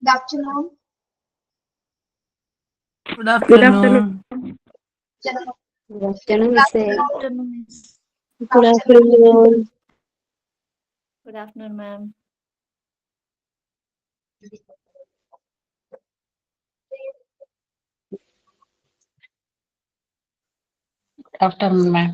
Good afternoon. Good afternoon. Good afternoon, Good Miss. afternoon. Good afternoon. Good afternoon, ma'am. Good afternoon, ma'am.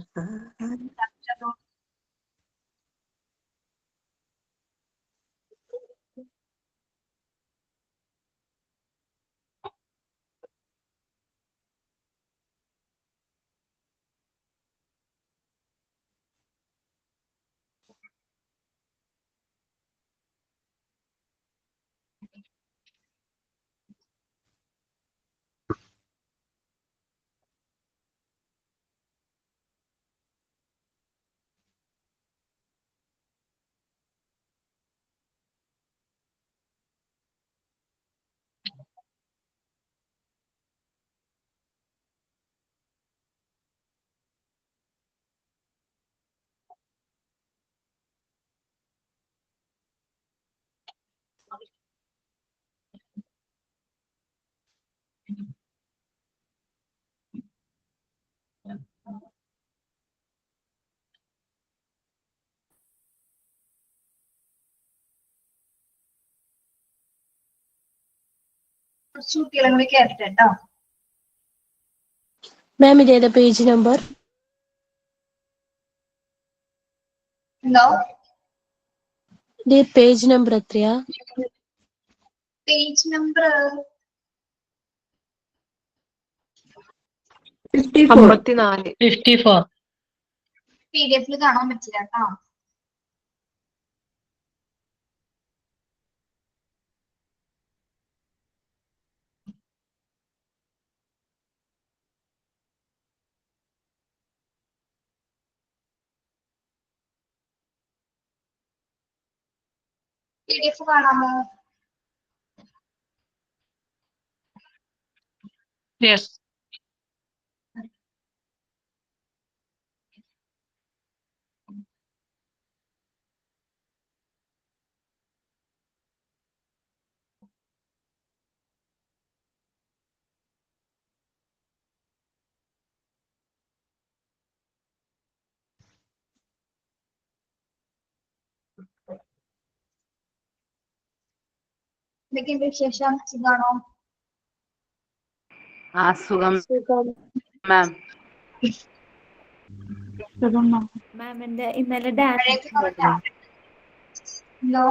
കുറച്ച് കുട്ടികളും കൂടി കേറട്ടെ കേട്ടോ. മാം ഇതേതാ page number? എന്തോ ഇത് പേജ് നമ്പർ എത്രയാ? Page number 54. PDF കാണാൻ പറ്റില്ല കേട്ടോ. PDF കാണാമോ? Yes. എന്തൊക്കെയുണ്ട് വിശേഷം? സുഖാണോ? സുഖം, സുഖം. മാം. മാമിന്റെ ഇന്നലെ ഡാൻസ് മഴയൊക്കെ കുറഞ്ഞോ? എന്തോ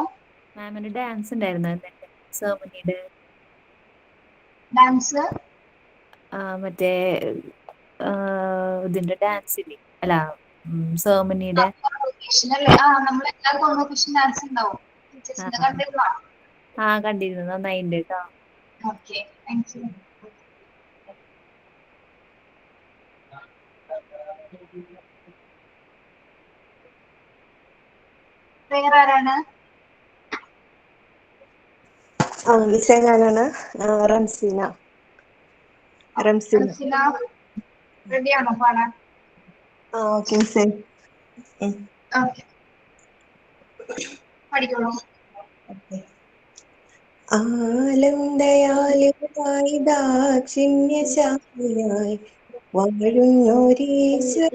മാമിന്റെ ഡാൻസ് ഉണ്ടായിരുന്നു ഇന്നലെ സെർമണിയുടെ ഡാൻസ് മറ്റേ ഇതിന്റെ ഡാൻസ് ഇല്ലേ അല്ല സെർമണിയുടെ കോൺവൊക്കേഷൻ അല്ലേ? നമ്മളെല്ലാ കോൺവൊക്കേഷൻ ഡാൻസ് ഉണ്ടാവും. ടീച്ചേഴ്സിന്റെ കണ്ടിരുന്നോ? കണ്ടിരുന്നു, നന്നായിട്ടുണ്ട് കേട്ടോ. Okay, thank U. വേറെ ആരാണ്? മിസ്സേ ഞാനാണ് റംസീന. റെഡിയാണോ പാടാൻ? ഓക്കെ മിസ്സേ. ഓക്കെ, പഠിക്കണോ? ആലം ദയാലുവായി ദാക്ഷിണ്യശാലിയായി വാഴുന്നോരീശ്വര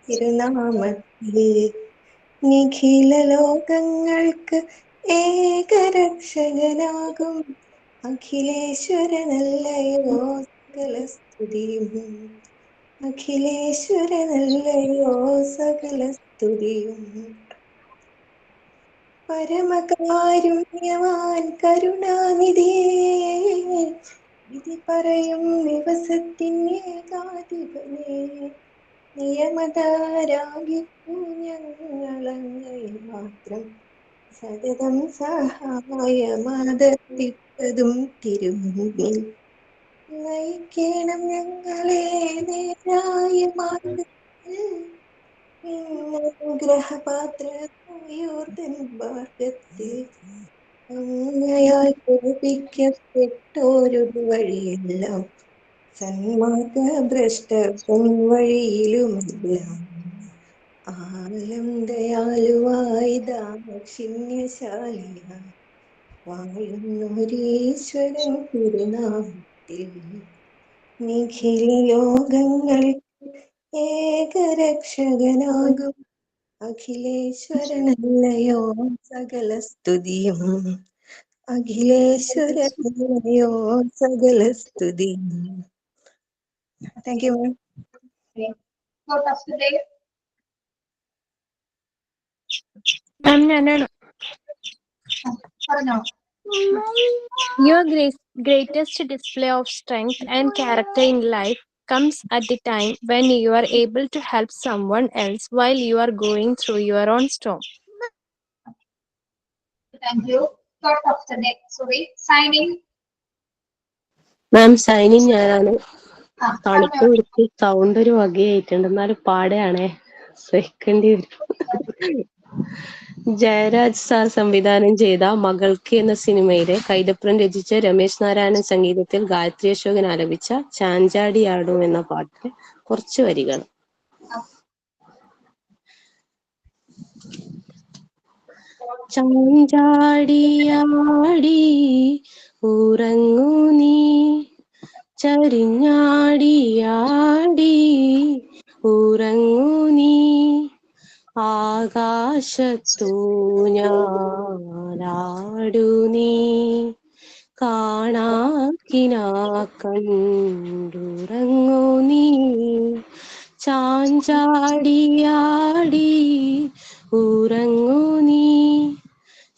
തിരുനാമത്തിൽ നിഖില ലോകങ്ങൾക്ക് ഏകരക്ഷകനാകും അഖിലേശ്വരനല്ലയോ സകല സ്തുതിയും. അഖിലേശ്വരനല്ലയോ സകല സ്തുതിയും. പരമകാരുണ്യവാൻ കരുണാനിധിയേ, വിധി പറയും ദിവസത്തിൻ ഏകാധിപനേ, നിയമതാരാകിപ്പൂ ഞങ്ങളങ്ങയെ മാത്രം സതതം സഹായമാദത്തിപ്പതും തിരുമുമ്പിൽ നയിക്കണം ഞങ്ങളെ നേരായ മാർഗത്തിൽ. ഗ്രഹപാത്രയോർദ്ധൻ മാർഗത്തിൽ അങ്ങയാൽ പഠിപ്പിക്കപ്പെട്ടോരു വഴിയെല്ലാം സന്മാർഗഭ്രഷ്ട വഴിയിലുമെല്ലാം ആലം ദയാലുവായി ദാക്ഷിണ്യശാലിയായി വാഴുന്നൊരീശ്വരൻ തിരുനാമത്തിൽ നിഖില ലോകങ്ങൾ ഏകരക്ഷകനാകും അഖിലേശ്വരനല്ലയോ സകല സ്തുതിയും. അഖിലേശ്വരനല്ലയോ സകല സ്തുതിയും. Thank you ma'am. Quote of the day. മാം ഞാനാണ്. പറഞ്ഞോ. Your greatest display of strength and character in life comes at the time when you are able to help someone else while you are going through your own storm. Thank you. Quote of the day. Sorry. Signing. Ma'am signing ഞാനാണ്. തണുപ്പ് പറഞ്ഞോ. പിടിച്ച് sound ഒരു വകയായിട്ടുണ്ട്, എന്നാലും പാടുകയാണേ, സഹിക്കേണ്ടി വരും. Jayaraj sir സംവിധാനം ചെയ്ത മകൾക്ക് എന്ന സിനിമയിലെ കൈതപ്രം രചിച്ച് രമേശ് നാരായണൻ സംഗീതത്തിൽ ഗായത്രി അശോകൻ ആലപിച്ച ചാഞ്ചാടിയാടും എന്ന പാട്ടിലെ കുറച്ച് വരികൾ. ചാഞ്ചാടിയാടി ഉറങ്ങൂ നീ, ചരിഞ്ഞാടിയാടി ഉറങ്ങൂ നീ, ആകാശത്തു ഞാനാടു നീ, കാണാക്കിനാ കണ്ടുറങ്ങൂ നീ, ചാഞ്ചാടിയാടി ഉറങ്ങൂ നീ,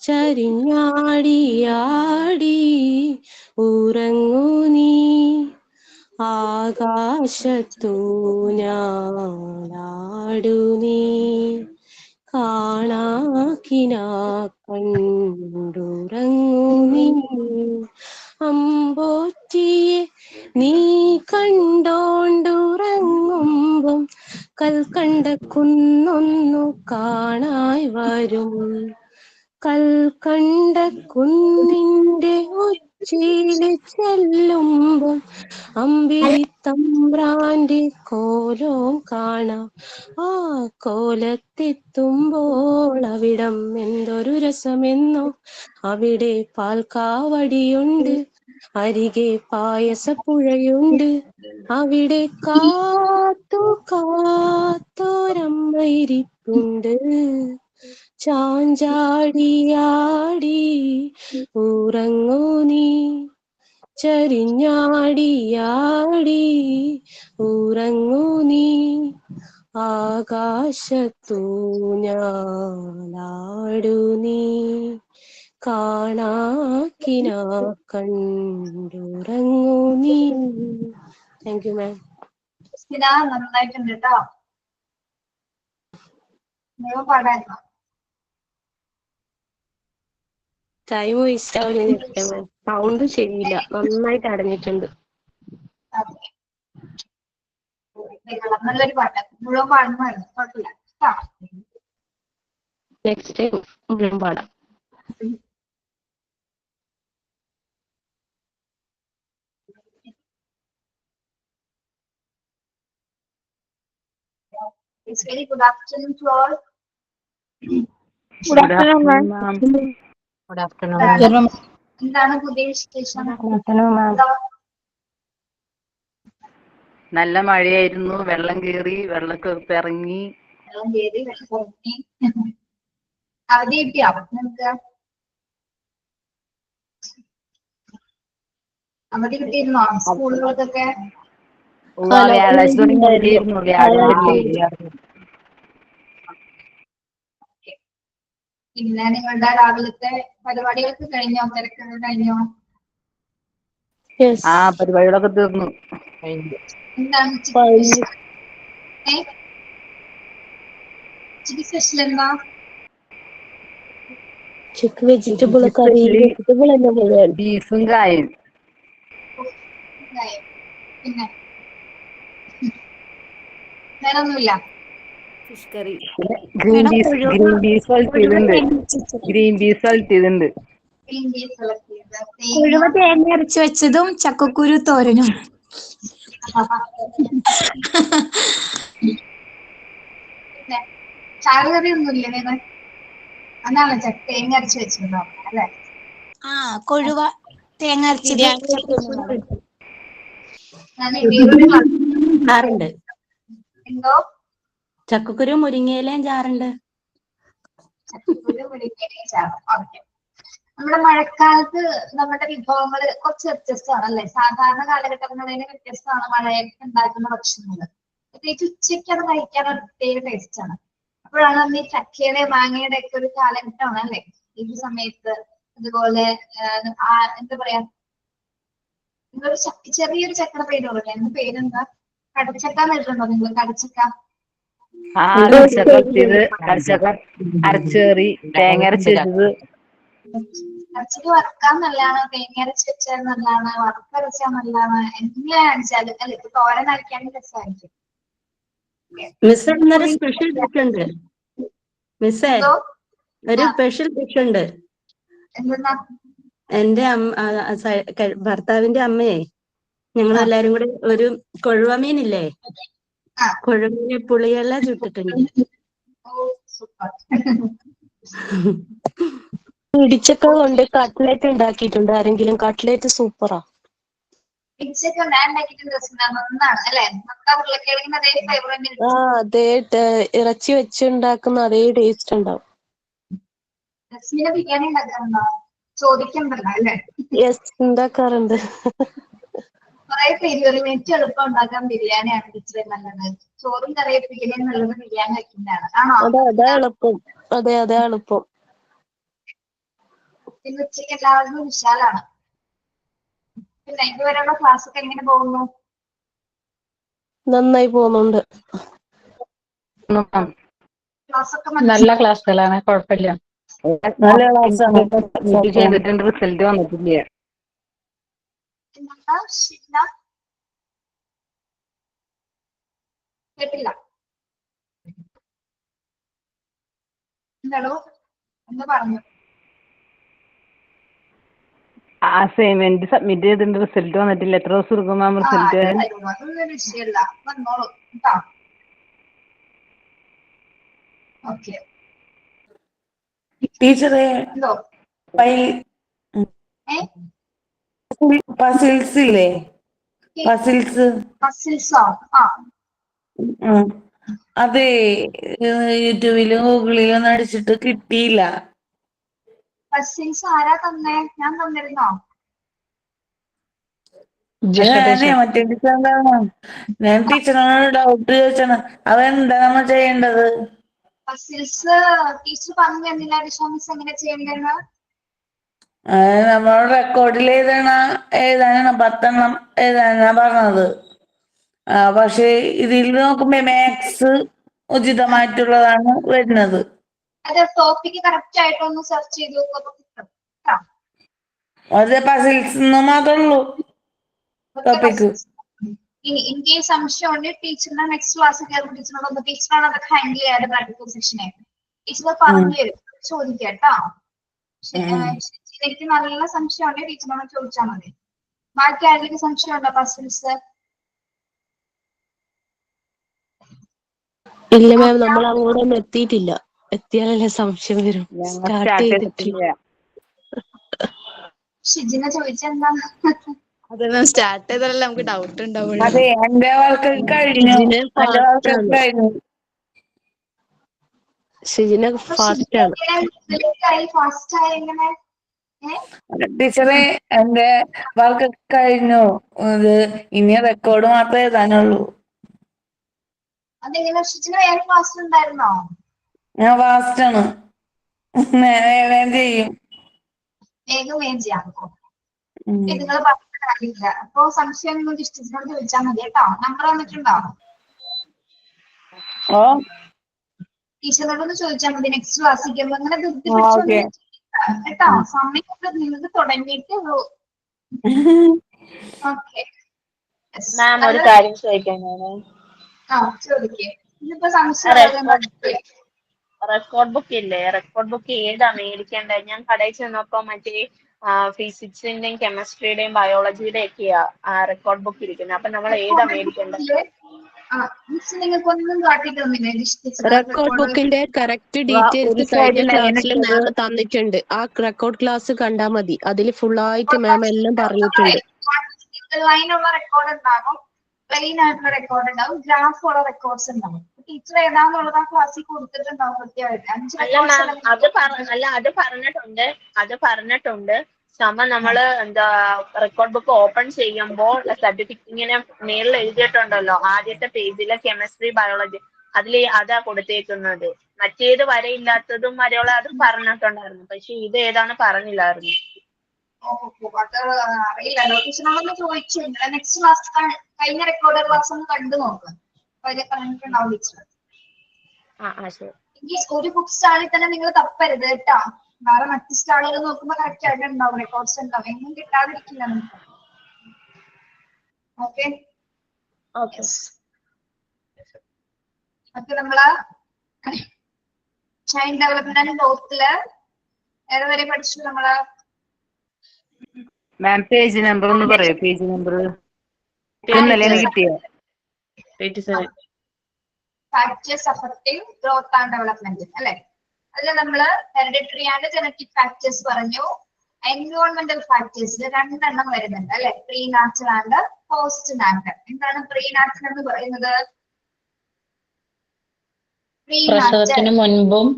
ചരിഞ്ഞാടിയാടി ഉറങ്ങൂ നീ, ആകാശത്തു ഞാനാടു നീ, കാണാക്കിനാ കണ്ടുറങ്ങൂ നീ. അമ്പോറ്റിയെ നീ കണ്ടോണ്ടുറങ്ങുമ്പം കൽക്കണ്ട കുന്നൊന്നു കാണായി വരും, കൽക്കണ്ട കുന്നിന്റെ ഉച്ചിയില് ചെല്ലുമ്പം അമ്പിളി തമ്പ്രാന്റെ കോലവും കാണാം, ആ കോലത്തെത്തുമ്പോൾ അവിടം എന്തൊരു രസമെന്നോ, അവിടെ പാൽക്കാവടിയുണ്ട്, അരികെ പായസപ്പുഴയുണ്ട്, അവിടെ കാത്തു കാത്തോരമ്മയിരിപ്പുണ്ട്, ചാഞ്ചാടിയാടി ഉറങ്ങൂ നീ, ചരിഞ്ഞാടിയാടി ഉറങ്ങൂ നീ, ആകാശത്തു ഞാനാടു നീ, കാണാക്കിനാ കണ്ടുറങ്ങൂ നീ. താങ്ക് യു മാം. ക്രിസ്റ്റിന നന്നായിട്ടുണ്ട് കേട്ടോ. നിങ്ങൾ പാടായിരുന്നോ? ടൈം വേസ്റ്റ് ആവില്ല മാം, സൗണ്ട് ശരിയില്ല, നന്നായിട്ട് അടഞ്ഞിട്ടുണ്ട്. അതെ. നല്ലൊരു പാട്ട് മുഴുവൻ പാടുന്നതായിരുന്നു, കുഴപ്പമില്ല. നെക്സ്റ്റ് ടൈം മുഴുവൻ പാടാം. It's very good afternoon to all. Good afternoon, ma'am. Good afternoon. എന്താണ് പുതിയ വിശേഷം? നല്ല മഴയായിരുന്നു, വെള്ളം കയറി, വെള്ളമൊക്കെ ഇറങ്ങി. വെള്ളം കയറി, വെള്ളം പൊങ്ങി. അവധി കിട്ടിയോ നിനക്ക്? അവധി കിട്ടിയിരുന്നോ സ്കൂളുകൾക്കൊക്കെ? വ്യാഴാഴ്ച തുടങ്ങി അവധിയായിരുന്നു, പിന്നെ നിങ്ങളുടെ രാവിലത്തെ പരിപാടികളൊക്കെ കഴിഞ്ഞോ? തിരക്കൊക്കെ കഴിഞ്ഞോ? ആ പരിപാടികളൊക്കെ തീർന്നു. എന്താണ് ഉച്ചക്ക് സ്പെഷ്യൽ എന്താ? ചിക്കൻ വെജിറ്റബിൾ കറി, വെജിറ്റബിൾ തന്നെ മുഴുവൻ. ബീഫും കായും. പിന്നെ വേറൊന്നുമില്ല. Fish curry. ഗ്രീൻ പീസ് വളർത്തിയതുണ്ട്. ഉഴുവ തേങ്ങ അരച്ച് വെച്ചതും ചക്കക്കുരു തോരനും. പിന്നെ ചാറുകറി ഒന്നുമില്ല നിങ്ങൾ? അതാണ് തേങ്ങ അരച്ച് വെച്ചിട്ടുണ്ടോ അല്ലേ? കൊഴുവ തേങ്ങ അരച്ചത് ബിരിയാണി വെക്കുന്നു മാഡം. ഞാൻ ഇടിയുടെ ചാറുണ്ട്. എന്തോ ചക്കക്കുരു മുരിങ്ങയിലയും ചാറുണ്ട്. ചക്കക്കുരു മുരിങ്ങയിലയും ചാറും. ഓക്കെ. നമ്മുടെ മഴക്കാലത്ത് നമ്മുടെ വിഭവങ്ങൾ കുറച്ച് വ്യത്യസ്തമാണ് അല്ലെ? സാധാരണ കാലഘട്ടങ്ങളിൽ വ്യത്യസ്തമാണ് മഴയൊക്കെ ഉണ്ടാക്കുന്ന ഭക്ഷണങ്ങൾ. പ്രത്യേകിച്ച് ഉച്ചയ്ക്ക് അത് കഴിക്കാൻ ഒരു പ്രത്യേക ടേസ്റ്റ് ആണ്. അപ്പോഴാണ് നമ്മൾ ഈ ചക്കയുടെ മാങ്ങയുടെ ഒക്കെ ഒരു കാലഘട്ടമാണ് അല്ലെ ഈ സമയത്ത്. അതുപോലെ എന്താ പറയാ, നിങ്ങളൊരു ചെറിയൊരു ചക്കയുടെ പേര് പറയില്ലേ? എന്റെ പേരെന്താ? കടച്ചക്ക എന്നിട്ടുണ്ടോ നിങ്ങൾ? കടച്ചക്ക. കടച്ചക്ക അരച്ചേറി തേങ്ങ അരച്ച് വെച്ചത്. കടച്ചക്ക വറുക്കാൻ നല്ലതാണ്, തേങ്ങ അരച്ച് വെച്ചാൽ നല്ലതാണ്, വറുത്തരച്ചാൽ നല്ലതാണ്. എങ്ങനെയാ അടിച്ചാലും അല്ലെ, ഇപ്പൊ തോരൻ അരയ്ക്കാനും രസമായിരിക്കും. മിസ് ഇന്നൊരു സ്പെഷ്യൽ ഡിഷ് ഉണ്ട്. മിസ്സേ, ഒരു സ്പെഷ്യൽ ഡിഷ് ഉണ്ട്. എന്തെന്നാ? എന്റെ ഭർത്താവിന്റെ അമ്മയെ ഞങ്ങളെല്ലാരും കൂടെ ഒരു കൊഴുവമീനില്ലേ, കൊഴുവമീനെ പുളിയെല്ലാം ചുട്ടിട്ടുണ്ട്. ഇടിച്ചക്ക കൊണ്ട് കട്ട്ലേറ്റ് ഉണ്ടാക്കിയിട്ടുണ്ട് ആരെങ്കിലും? കട്ട്ലേറ്റ് സൂപ്പറാ. ഇടിച്ചക്ക ഞാൻ ഉണ്ടാക്കിയിട്ടുണ്ട്, നന്നാണ് അല്ലെ? നമ്മുടെ ഉരുളക്കിഴങ്ങിന് അതേ ഫ്ലേവർ തന്നെ. അതേ ഇറച്ചി വെച്ചുണ്ടാക്കുന്ന അതേ ടേസ്റ്റ് ഉണ്ടാവും. ബിരിയാണി ഉണ്ടാക്കാറുണ്ടോ? ചോദിക്കണ്ടല്ലോ അല്ലെ? യെസ്, ഉണ്ടാക്കാറുണ്ട്. കുറെ പേര് ഏറ്റവും എളുപ്പം ഉണ്ടാക്കാൻ ബിരിയാണിയാണ് ടീച്ചറെ നല്ലത്. ചോറും കറിയൊപ്പിക്കലും നല്ലത് ബിരിയാണി വെക്കുന്നതാണ്. ആണോ? അതാ എളുപ്പം. അതെ എളുപ്പം. പിന്നെ ഉച്ചയ്ക്ക് എല്ലാവർക്കും വിശാലാണ്. പിന്നെ ഇതുവരെയുള്ള ക്ലാസ് ഒക്കെ എങ്ങനെ പോകുന്നു? നന്നായി പോകുന്നുണ്ട്. ക്ലാസ് ഒക്കെ നല്ല ക്ലാസ്സുകളാണ്, കുഴപ്പമില്ല. നല്ല ക്ലാസ്സാണ്. ചെയ്തിട്ടുണ്ട്, റിസൾട്ട് വന്നിട്ടില്ല. കേട്ടില്ല. എന്താണോ എന്താ പറഞ്ഞു? അസൈൻമെന്റ് സബ്മിറ്റ് ചെയ്തിട്ടുണ്ട്, റിസൾട്ട് വന്നിട്ടില്ല. എത്ര ദിവസം എടുക്കും മാം റിസൾട്ട് വരാൻ? അതൊന്നും വിഷയമല്ല, വന്നോളൂ കേട്ടോ. ഓക്കെ ടീച്ചറെ, എന്തോ പസിൽസ് ഇല്ലേ, പസിൽസോ? അതെ, യൂട്യൂബിലും ഗൂഗിളിലും ഒന്നും അടിച്ചിട്ട് കിട്ടിയില്ല. പസിൽസ് ആരാ തന്നേ? ഞാൻ തന്നിരുന്നോ? മറ്റേ ടീച്ചറിന്റെയാണോ? ഞാൻ ടീച്ചറിനോട് ഡൗട്ട് ചോദിച്ചാണ്, അതെന്താ നമ്മൾ ചെയ്യേണ്ടത്? പസിൽസ് ടീച്ചർ പറഞ്ഞു തന്നില്ല മിസ് എങ്ങനെ ചെയ്യണ്ടെന്ന്? നമ്മൾ റെക്കോർഡിൽ എഴുതാനാണ് 10 എണ്ണം എഴുതാനാ പറഞ്ഞത്. പക്ഷെ ഇതിൽ നോക്കുമ്പോ മാത്സ് ഉചിതമായിട്ടുള്ളതാണ് വരുന്നത്. അത് ടോപ്പിക് കറക്റ്റ് ആയിട്ടൊന്ന് സെർച്ച് ചെയ്ത് നോക്കുമ്പോ അത് പസിൽസ് മാത്രമേ ഉള്ളൂ ടോപ്പിക്. ഇനി എനിക്ക് സംശയം ഉണ്ട്, ടീച്ചറിന്റെ നെക്സ്റ്റ് ക്ലാസ് കയറുമ്പോൾ ടീച്ചറാണ് അതൊക്കെ ഹാൻഡിൽ ചെയ്യാറ്. പ്രാക്ടിക്കൽ സെക്ഷനെ ടീച്ചർ പറഞ്ഞു തരും, ചോദിക്കാം കേട്ടോ. എനിക്ക് നല്ല സംശയം ഉണ്ട്, ടീച്ചറിനോട് ചോദിച്ചാൽ മതി. ബാക്കി ആരെങ്കിലും സംശയം ഉണ്ടോ പസിൽസ്? ഇല്ല മാം, നമ്മൾ അങ്ങോട്ടൊന്നും എത്തിയിട്ടില്ല. എത്തിയാലല്ലേ സംശയം വരും. സ്റ്റാർട്ട് ചെയ്തിട്ടില്ല. ഷിജിന ചോദിച്ചെന്താ? അതെ മാം, സ്റ്റാർട്ട് ചെയ്താലല്ലേ നമുക്ക് ഡൗട്ട് ഉണ്ടാവുള്ളൂ. അതെ, എന്റെ വർക്ക് കഴിഞ്ഞു. ഷിജിന ഫാസ്റ്റ് ആണ്. ടീച്ചറെ, എന്റെ വർക്ക് കഴിഞ്ഞു. ഇനി റെക്കോർഡ് മാത്രമേ എഴുതാനുള്ളൂ. അതെങ്ങനെ ഷിജിന വേറെ ക്ലാസ്സിലുണ്ടായിരുന്നോ? ഞാൻ ഫാസ്റ്റ് ആണ്, വേഗം ചെയ്യും. വേഗം ചെയ്യാം. നിങ്ങൾ പറഞ്ഞ കാര്യമില്ല. അപ്പൊ സംശയം ടീച്ചറിനോട് ചോദിച്ചാൽ മതി കേട്ടോ. നമ്പർ വന്നിട്ടുണ്ടോ? ടീച്ചറിനോടൊന്ന് ചോദിച്ചാൽ മതി നെക്സ്റ്റ് ക്ലാസ്സിൽ. അങ്ങനെ ബുദ്ധിമുട്ട് കേട്ടോ. സമയമൊക്കെ നിങ്ങൾക്ക് തുടങ്ങിയിട്ടേ ഉള്ളൂ. ഓക്കെ മാം, ഒരു കാര്യം ചോദിക്കാൻ ചോദിക്കേ. ഇതിപ്പോ സംശയം റെക്കോർഡ് ബുക്ക് ഇല്ലേ, റെക്കോർഡ് ബുക്ക് ഏതാ മേടിക്കേണ്ടത്? ഞാൻ കടയിൽ ചെന്നപ്പോ മറ്റേ ഫിസിക്സിന്റെയും കെമിസ്ട്രിയുടെയും ബയോളജിയുടെ ഒക്കെയാ റെക്കോർഡ് ബുക്ക് ഇരിക്കുന്നത്. അപ്പൊ നമ്മൾ ഏതാ മേടിക്കേണ്ടത്? മിസ് നിങ്ങൾക്കൊന്നും കാട്ടി തന്നില്ലേ റെക്കോർഡ് ബുക്കിന്റെ കറക്റ്റ് ഡീറ്റെയിൽസ് കഴിഞ്ഞ ക്ലാസ്സിൽ മാം തന്നിട്ടുണ്ട്. ആ റെക്കോർഡ് ക്ലാസ് കണ്ടാൽ മതി. അതിൽ ഫുൾ ആയിട്ട് മാം എല്ലാം പറഞ്ഞിട്ടുണ്ട്. ലൈനുള്ള റെക്കോർഡ് ഉണ്ടാകും, പ്ലെയിൻ ആയിട്ടുള്ള റെക്കോർഡ് ഉണ്ടാവും, ഗ്രാഫ് ഉള്ള റെക്കോർഡ്സ് ഉണ്ടാവും. ടീച്ചർ ഏതാന്നുള്ളത് ആ ക്ലാസ്സിൽ കൊടുത്തിട്ടുണ്ടാവും കൃത്യമായിട്ട്. അത് പറഞ്ഞിട്ടുണ്ട്. നമ്മള് എന്താ റെക്കോർഡ് ബുക്ക് ഓപ്പൺ ചെയ്യുമ്പോൾ സർട്ടിഫിക്കറ്റ് ഇങ്ങനെ മേളിൽ എഴുതിയിട്ടുണ്ടല്ലോ, ആദ്യത്തെ പേജിലെ കെമിസ്ട്രി ബയോളജി, അതാ കൊടുത്തേക്കുന്നത്. മറ്റേത് വരയില്ലാത്തതും വരെയുള്ള അത് പറഞ്ഞിട്ടുണ്ടായിരുന്നു, പക്ഷെ ഇത് ഏതാണ് പറഞ്ഞില്ലായിരുന്നു. അത് അറിയില്ലല്ലോ ടീച്ചറിനോടൊന്ന് ചോദിച്ചു. നെക്സ്റ്റ് ക്ലാസ് കഴിഞ്ഞ റെക്കോർഡ് ക്ലാസ് ഒന്ന് കണ്ടു നോക്കാം. അതിൽ പറഞ്ഞിട്ടുണ്ടാവും ടീച്ചർ. ഒരു ബുക്ക് സ്റ്റാളിൽ തന്നെ നിങ്ങൾ തപ്പരുത് കേട്ടോ. വേറെ മറ്റു സ്റ്റാളുകൾ നോക്കുമ്പോ കറക്റ്റ് ആയിട്ട് ഉണ്ടാവും, റെക്കോർഡ്സ് ഉണ്ടാവും, എങ്ങും കിട്ടാതിരിക്കില്ല നമുക്ക്. ഓക്കെ അപ്പൊ നമ്മള് ചൈൽഡ് ഡെവലപ്മെന്റ് ഗ്രോത്തില് ഏതുവരെ പഠിച്ചു നമ്മള്? മാം പേജ് നമ്പർ ഒന്ന് പറയോ? പേജ് നമ്പർ ഇന്നലെ കിട്ടിയോ? Factors affecting growth and development അല്ലെ? അതിൽ നമ്മള് ഹെറിഡിറ്ററി ആൻഡ് ജനറ്റിക് ഫാക്ടേഴ്സ് പറഞ്ഞു. എൻവയോൺമെന്റൽ ഫാക്ടേഴ്സിൽ 2 എണ്ണം വരുന്നുണ്ട് അല്ലെ? Pre natural and post natural. എന്താണ് പ്രീ നാച്ചുറൽ എന്ന് പറയുന്നത്? പ്രസവത്തിന് മുൻപും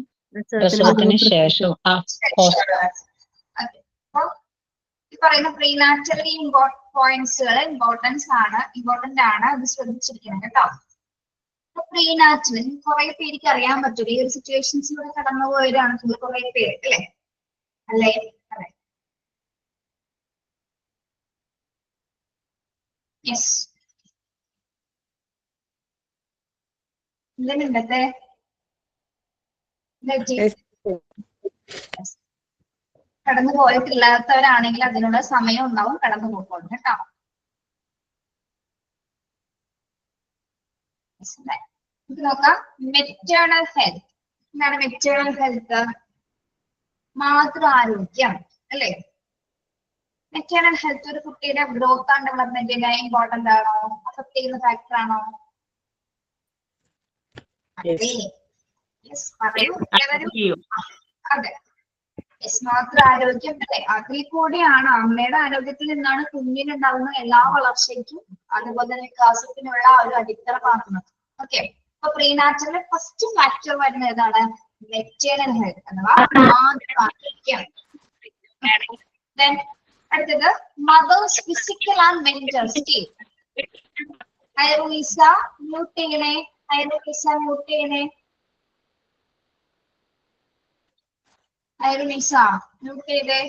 പ്രസവത്തിന് ശേഷവും ഈ പറയുന്ന പ്രീ നാച്ചുറലി പോയിന്റ്സുകൾ ഇമ്പോർട്ടന്റ് ആണ്, അത് ശ്രദ്ധിച്ചിരിക്കണം കേട്ടോ. പ്രീ നാച്ചുറൽ കുറെ പേർക്ക് അറിയാൻ പറ്റും. ഈ ഒരു സിറ്റുവേഷൻസിലൂടെ കടന്നു പോയതാണ് കുറെ പേര് അല്ലെ? അല്ലേ? അതെ. യെസ്, ഇന്നത്തെ കടന്നു പോയിട്ടില്ലാത്തവരാണെങ്കിൽ അതിനുള്ള സമയം ഉണ്ടാവും, കടന്നു പോയിക്കോളും കേട്ടോ. നോക്കാം. Maternal health. എന്താണ് മെറ്റേണൽ ഹെൽത്ത്? മാതൃആരോഗ്യം അല്ലെ? മെറ്റേണൽ ഹെൽത്ത് ഒരു കുട്ടിയുടെ ഗ്രോത്ത് ആൻഡ് ഡെവലപ്മെന്റിന് ഇമ്പോർട്ടന്റ് ആണോ? അഫക്ട് ചെയ്യുന്ന ഫാക്ടർ ആണോ? അതെ, മാതൃആരോഗ്യം അല്ലെ? അതിൽ കൂടിയാണ്, അമ്മയുടെ ആരോഗ്യത്തിൽ നിന്നാണ് കുഞ്ഞിനുണ്ടാകുന്ന എല്ലാ വളർച്ചയ്ക്കും അതുപോലെ തന്നെ വികാസത്തിനുള്ള ഒരു അടിത്തറ കാണുന്നത്. ഓക്കെ, അപ്പൊ പ്രീനാച്ചുറൽ ഫസ്റ്റ് ഫാക്ടർ വരുന്നത് ഏതാണ്? മെറ്റേണൽ ഹെൽത്ത് അഥവാ മാതൃആരോഗ്യം. അടുത്തത് mothers physical and mental state. ഐറൂസ മ്യൂട്ട് ചെയ്യണേ, ഐറൂസ മ്യൂട്ട് ചെയ്യണേ, ഐറൂസ മ്യൂട്ട് ചെയ്തേ.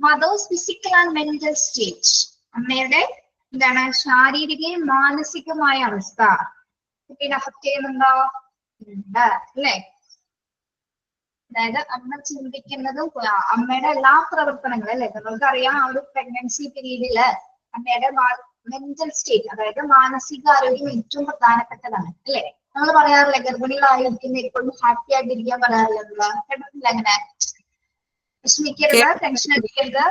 Mothers physical and mental state, അമ്മയുടെ എന്താണ് ശാരീരികവും മാനസികമായ അവസ്ഥ കുട്ടീനെ അഫക്ട് ചെയ്യുന്നുണ്ടോ? ഉണ്ട് അല്ലെ? അതായത് അമ്മ ചിന്തിക്കുന്നതും അമ്മയുടെ എല്ലാ പ്രവർത്തനങ്ങളും അല്ലെ? നമ്മൾക്കറിയാം ആ ഒരു പ്രഗ്നൻസി പീരീഡില് അമ്മയുടെ മെന്റൽ സ്റ്റേറ്റ് അതായത് മാനസികാരോഗ്യം ഏറ്റവും പ്രധാനപ്പെട്ടതാണ് അല്ലെ? നമ്മൾ പറയാറില്ല ഗർഭിണികളായിരിക്കുന്ന എപ്പോഴും ഹാപ്പി ആയിട്ടിരിക്കാൻ പറയാറില്ല. കേട്ടിട്ടില്ല അങ്ങനെ? വിഷമിക്കരുത്, ടെൻഷൻ അടിക്കരുത്,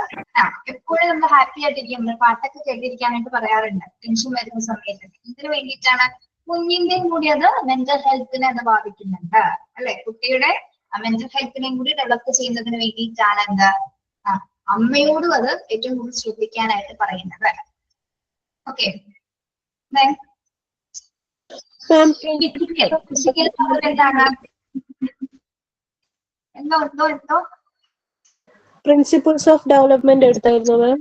എപ്പോഴും നമ്മൾ ഹാപ്പി ആയിട്ടിരിക്കും. പാട്ടൊക്കെ കേട്ടിരിക്കാനായിട്ട് പറയാറുണ്ട് ടെൻഷൻ വരുന്ന സമയത്ത്. ഇതിന് വേണ്ടിയിട്ടാണ് കുഞ്ഞിന്റെയും കൂടി അത് മെന്റൽ ഹെൽത്തിനെ അത് ബാധിക്കുന്നുണ്ട് അല്ലെ? കുട്ടിയുടെ മെന്റൽ ഹെൽത്തിനെയും കൂടി ഡെവലപ്പ് ചെയ്യുന്നതിന് വേണ്ടിയിട്ടാണ് എന്താ അമ്മയോടും അത് ഏറ്റവും കൂടുതൽ ശ്രദ്ധിക്കാനായിട്ട് പറയുന്നത്. ഓക്കെ, എന്താണ്? എന്തോ പ്രിൻസിപ്പിൾസ് ഓഫ് ഡെവലപ്മെന്റ് എടുത്തായിരുന്നു മാം?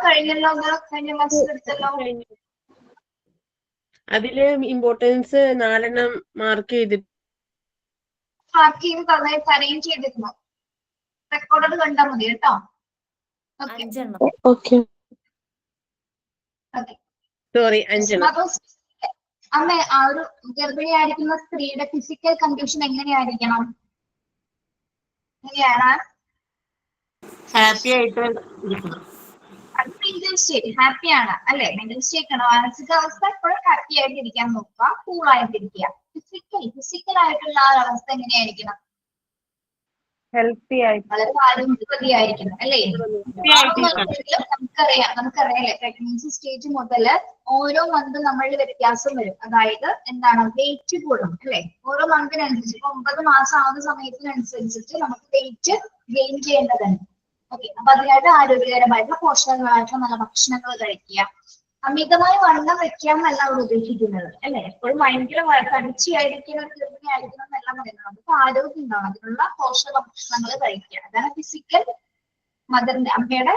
കഴിഞ്ഞല്ലോ, കഴിഞ്ഞ ക്ലാസ്സിൽ എടുത്തല്ലോ. അതില് ഇമ്പോർട്ടൻസ് 4 മാർക്ക് ചെയ്ത് അറേഞ്ച് ചെയ്തിരുന്നു. റെക്കോർഡ് കണ്ടാൽ മതി കേട്ടോ. Okay, sorry 5. അമ്മ ആ ഒരു ഗർഭിണിയായിരിക്കുന്ന സ്ത്രീയുടെ ഫിസിക്കൽ കണ്ടീഷൻ എങ്ങനെയായിരിക്കണം? എങ്ങനെയാണ്? ഹാപ്പി ആയിട്ട് മെന്റൽ സ്റ്റേറ്റ് ഹാപ്പിയാണ് അല്ലെ? മെന്റൽ സ്റ്റേറ്റ് ആണ്, മാനസികാവസ്ഥ എപ്പോഴും ഹാപ്പി ആയിട്ടിരിക്കാൻ നോക്കുക, കൂൾ ആയിട്ടിരിക്കുക. ഫിസിക്കൽ ആയിട്ടുള്ള ആ അവസ്ഥ എങ്ങനെയായിരിക്കണം? ഹെൽത്തി ആയിട്ട് വളരെ ആരോഗ്യവതിയായിരിക്കണം അല്ലേ? നമുക്കറിയാം അല്ലെ, പ്രഗ്നൻസി സ്റ്റേജ് മുതൽ ഓരോ മന്ത് നമ്മളിൽ വ്യത്യാസം വരും. അതായത് എന്താണ്, വെയിറ്റ് കൂടും അല്ലെ? ഓരോ മന്തിനനുസരിച്ച് 9 മാസം ആവുന്ന സമയത്തിനനുസരിച്ചിട്ട് നമുക്ക് വെയിറ്റ് ഗെയിൻ ചെയ്യേണ്ടതുണ്ട്. ഓക്കെ, അപ്പൊ അതിനായിട്ട് ആരോഗ്യകരമായിട്ടുള്ള പോഷകങ്ങളായിട്ടുള്ള നല്ല ഭക്ഷണങ്ങൾ കഴിക്കുക. അമിതമായ വണ്ണം വെക്കാം എന്നല്ല അവിടെ ഉദ്ദേശിക്കുന്നത് അല്ലെ? എപ്പോഴും ഭയങ്കര തടിച്ചിയായിരിക്കുന്ന ഗർഭിണിയായിരിക്കണം എന്നല്ല പറയുന്നത്. നമുക്ക് ആരോഗ്യം ഉണ്ടാവണം, അതിനുള്ള പോഷക ഭക്ഷണങ്ങൾ കഴിക്കുക. അതാണ് ഫിസിക്കൽ മദറിന്റെ അമ്മയുടെ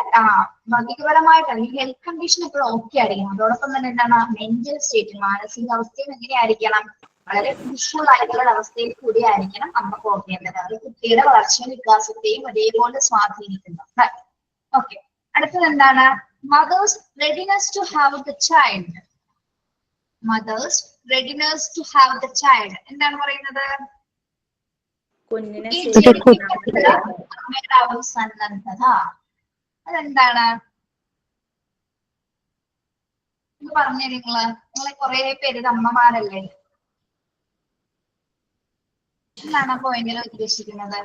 ഭൗതികപരമായിട്ട് അല്ലെങ്കിൽ ഹെൽത്ത് കണ്ടീഷൻ എപ്പോഴും ഓക്കെ ആയിരിക്കണം. അതോടൊപ്പം തന്നെ എന്താണ്, മെന്റൽ സ്റ്റേറ്റ്, മാനസികാവസ്ഥയും എങ്ങനെയായിരിക്കണം, വളരെ പീസ്ഫുൾ ആയിട്ടുള്ള അവസ്ഥയിൽ കൂടി ആയിരിക്കണം അമ്മ പോകേണ്ടത്. അത് കുട്ടിയുടെ വളർച്ചയും വികാസത്തെയും അതേപോലെ സ്വാധീനിക്കുന്നു. ഓക്കെ, അടുത്തത് എന്താണ്, mother's readiness to have the child. Mother's readiness to have the child എന്താണ് പറയുന്നത്? കുഞ്ഞിനെ ഈ ജനിപ്പിക്കപ്പെട്ട അമ്മയുടെ ആ ഒരു സന്നദ്ധത അതെന്താണ് എന്ന് പറഞ്ഞേ. നിങ്ങളെ കുറെ പേര് അമ്മമാരല്ലേ, എന്താണ് അപ്പൊ എങ്ങനെ ഉദ്ദേശിക്കുന്നത്?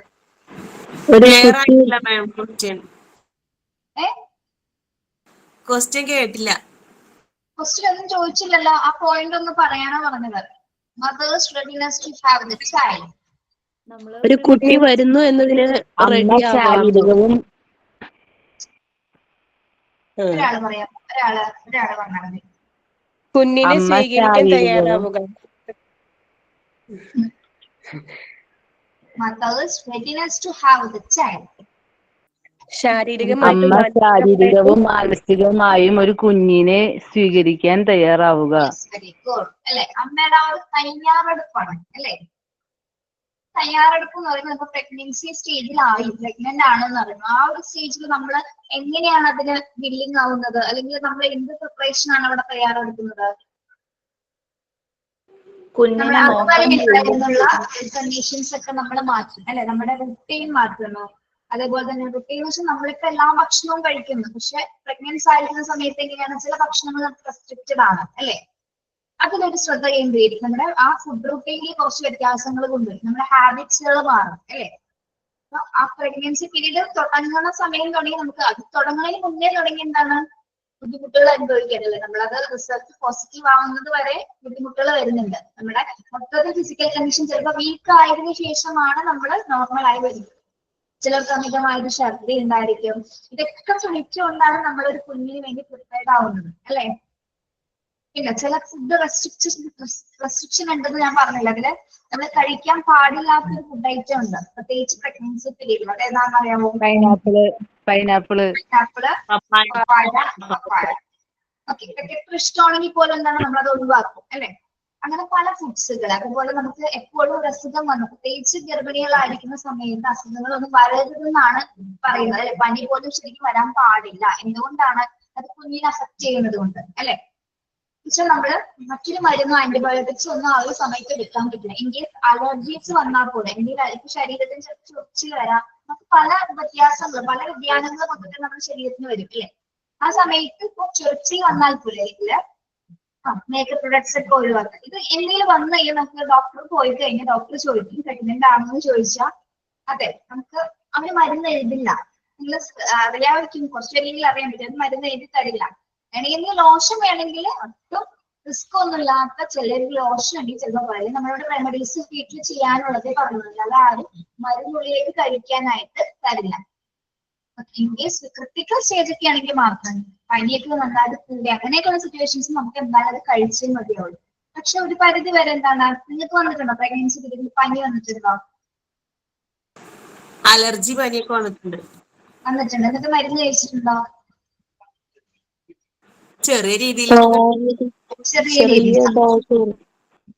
ക്വസ്റ്റ്യൻ കേട്ടില്ല. ക്വസ്റ്റ്യൻ ഒന്നും ചോദിച്ചില്ലല്ലോ, ആ പോയിന്റ് ഒന്ന് പറയാനാ പറഞ്ഞത്. Mother's readiness to have the child. ഒരു കുട്ടി വരുന്നു എന്നതിന് റെഡി ശാരീരികവും ഒരാള് പറയാം, ഒരാള് പറഞ്ഞാൽ മതി. കുഞ്ഞിനെ അമ്മ സ്വീകരിക്കാൻ ശാരീരികവും തയ്യാറാവുക. Mother's readiness to have the child. ശാരീരികമായിട്ടും അമ്മ ശാരീരികവും മാനസികവുമായും ഒരു കുഞ്ഞിനെ സ്വീകരിക്കാൻ തയ്യാറാവുക. വെരി ഗുഡ് അല്ലെ? അമ്മയുടെ ആ ഒരു തയ്യാറെടുപ്പാണ് അല്ലെ? തയ്യാറെടുപ്പ് എന്ന് പറയുന്നത് ഇപ്പൊ പ്രഗ്നൻസി സ്റ്റേജിലായി, പ്രഗ്നന്റ് ആണെന്ന് പറയുന്നത് ആ ഒരു സ്റ്റേജിൽ നമ്മൾ എങ്ങനെയാണ് അതിന് വില്ലിങ് ആവുന്നത്, അല്ലെങ്കിൽ നമ്മൾ എന്ത് പ്രിപ്പറേഷൻ ആണ് അവിടെ തയ്യാറെടുക്കുന്നത്? നമ്മൾ അതുവരെയുള്ള കണ്ടീഷൻസ് ഒക്കെ നമ്മൾ മാറ്റും അല്ലെ? നമ്മുടെ റുട്ടീൻ മാറ്റുന്നു. അതേപോലെ തന്നെ റുട്ടീൻ വെച്ചാൽ നമ്മളിപ്പോ എല്ലാ ഭക്ഷണവും കഴിക്കുന്നു, പക്ഷെ പ്രഗ്നൻസി ആയിരിക്കുന്ന സമയത്ത് എങ്ങനെയാണ് ചില ഭക്ഷണങ്ങൾ നമുക്ക് റെസ്ട്രിക്റ്റഡ് ആണ് അല്ലെ? അതിലൊരു ശ്രദ്ധ കേന്ദ്രീകരിക്കും. നമ്മുടെ ആ ഫുഡ് റുട്ടീനിൽ കുറച്ച് വ്യത്യാസങ്ങൾ കൊണ്ടുവരും, നമ്മുടെ ഹാബിറ്റ്സുകൾ മാറും അല്ലെ? ആ പ്രഗ്നൻസി പീരീഡ് തുടങ്ങുന്ന സമയം തുടങ്ങി നമുക്ക് അത് തുടങ്ങുന്നതിന് മുന്നേ തുടങ്ങി എന്താണ് ബുദ്ധിമുട്ടുകൾ അനുഭവിക്കാനല്ലേ? നമ്മളത് റിസൾട്ട് പോസിറ്റീവ് ആവുന്നത് വരെ ബുദ്ധിമുട്ടുകൾ വരുന്നുണ്ട്. നമ്മുടെ മൊത്തത്തിൽ ഫിസിക്കൽ കണ്ടീഷൻ ചിലപ്പോൾ വീക്ക് ആയതിനു ശേഷമാണ് നമ്മൾ നോർമൽ ആയി വരുന്നത്. ചിലർക്ക് അമിതമായൊരു ഛർദി ഉണ്ടായിരിക്കും. ഇതൊക്കെ സഹിച്ചുകൊണ്ടാണ് നമ്മളൊരു കുഞ്ഞിന് വേണ്ടി പ്രിപ്പയർഡ് ആവുന്നത് അല്ലെ? പിന്നെ ചില ഫുഡ് റെസ്ട്രിക്ഷൻ ഉണ്ടെന്ന് ഞാൻ പറഞ്ഞില്ല. അതില് നമ്മൾ കഴിക്കാൻ പാടില്ലാത്തൊരു ഫുഡ് ഐറ്റം ഉണ്ട്, പ്രത്യേകിച്ച് പ്രഗ്നൻസി പീരീഡിൽ. അത് ഏതാണെന്ന് അറിയാമോ? പൈനാപ്പിള് ഓക്കെ, ഇതൊക്കെ എത്ര ഇഷ്ടമാണെങ്കിൽ പോലും എന്താണ് നമ്മളത് ഒഴിവാക്കും അല്ലെ? അങ്ങനെ പല ഫുഡ്സുകൾ. അതുപോലെ നമുക്ക് എപ്പോഴും ഒരു അസുഖം വന്നു, പ്രത്യേകിച്ച് ഗർഭിണികളായിരിക്കുന്ന സമയത്ത് അസുഖങ്ങളൊന്നും വരരുതെന്നാണ് പറയുന്നത് അല്ലെ? പനി പോലും ശരിക്കും വരാൻ പാടില്ല. എന്തുകൊണ്ടാണ്? അത് കുഞ്ഞിനെ അഫക്ട് ചെയ്യുന്നത് കൊണ്ട് അല്ലെ? പക്ഷെ നമ്മള് മറ്റൊരു മരുന്നോ ആന്റിബയോട്ടിക്സ് ഒന്നും ആ ഒരു സമയത്ത് എടുക്കാൻ പറ്റില്ല. ഇൻകേസ് അലർജീസ് വന്നാൽ പോലെ എന്തെങ്കിലും ശരീരത്തിന് ചൊറിച്ചിൽ വരാം, നമുക്ക് പല വ്യത്യാസങ്ങൾ പല വ്യതിയാനങ്ങളും ഒക്കെ നമ്മുടെ ശരീരത്തിന് വരും അല്ലെ? ആ സമയത്ത് ഇപ്പൊ ചൊറിച്ചിൽ വന്നാൽ പോലെ മേക്കപ്പ് പ്രൊഡക്ട്സ് ഒക്കെ ഒഴിവാക്കുക. ഇത് എന്തെങ്കിലും വന്നു കഴിഞ്ഞാൽ നമുക്ക് ഡോക്ടർ പോയി കഴിഞ്ഞാൽ ഡോക്ടർ ചോദിക്കും പ്രഗ്നന്റ് ആണെന്ന് ചോദിച്ചാൽ അതെ നമുക്ക് അവര് മരുന്ന് എഴുതില്ല. നിങ്ങൾ അറിയാമായിരിക്കും, കുറച്ച് പേരെങ്കിലും അറിയാൻ പറ്റും, അത് മരുന്ന് എഴുതി തരില്ല. വേണമെങ്കിൽ ലോഷൻ വേണമെങ്കിൽ ഒട്ടും റിസ്ക് ഒന്നും ഇല്ലാത്ത ചിലർക്ക് ലോഷൻ ഉണ്ടെങ്കിൽ ചിലപ്പോൾ പറയും നമ്മളോട് റെമഡീസ് വീട്ടിൽ ചെയ്യാനുള്ളതേ പറഞ്ഞില്ല, അതാരും മരുന്നുള്ളിലേക്ക് കഴിക്കാനായിട്ട് തരില്ല. ഇൻകേസ് ക്രിട്ടിക്കൽ സ്റ്റേജ് ഒക്കെ ആണെങ്കിൽ മാത്രം പനിയൊക്കെ നന്നായിട്ട് കൂടി അങ്ങനെയൊക്കെയുള്ള സിറ്റുവേഷൻസ് നമുക്ക് എന്തായാലും അത് കഴിച്ചേ മതിയുള്ളൂ. പക്ഷെ ഒരു പരിധി വരെ എന്താണ്, നിങ്ങൾക്ക് വന്നിട്ടുണ്ടോ പ്രഗ്നൻസി പീരീഡിൽ പനി വന്നിട്ടുണ്ടോ? അലർജി പനിയൊക്കെ വന്നിട്ടുണ്ട്. എന്നിട്ട് മരുന്ന് കഴിച്ചിട്ടുണ്ടോ? ചെറിയ രീതിയിൽ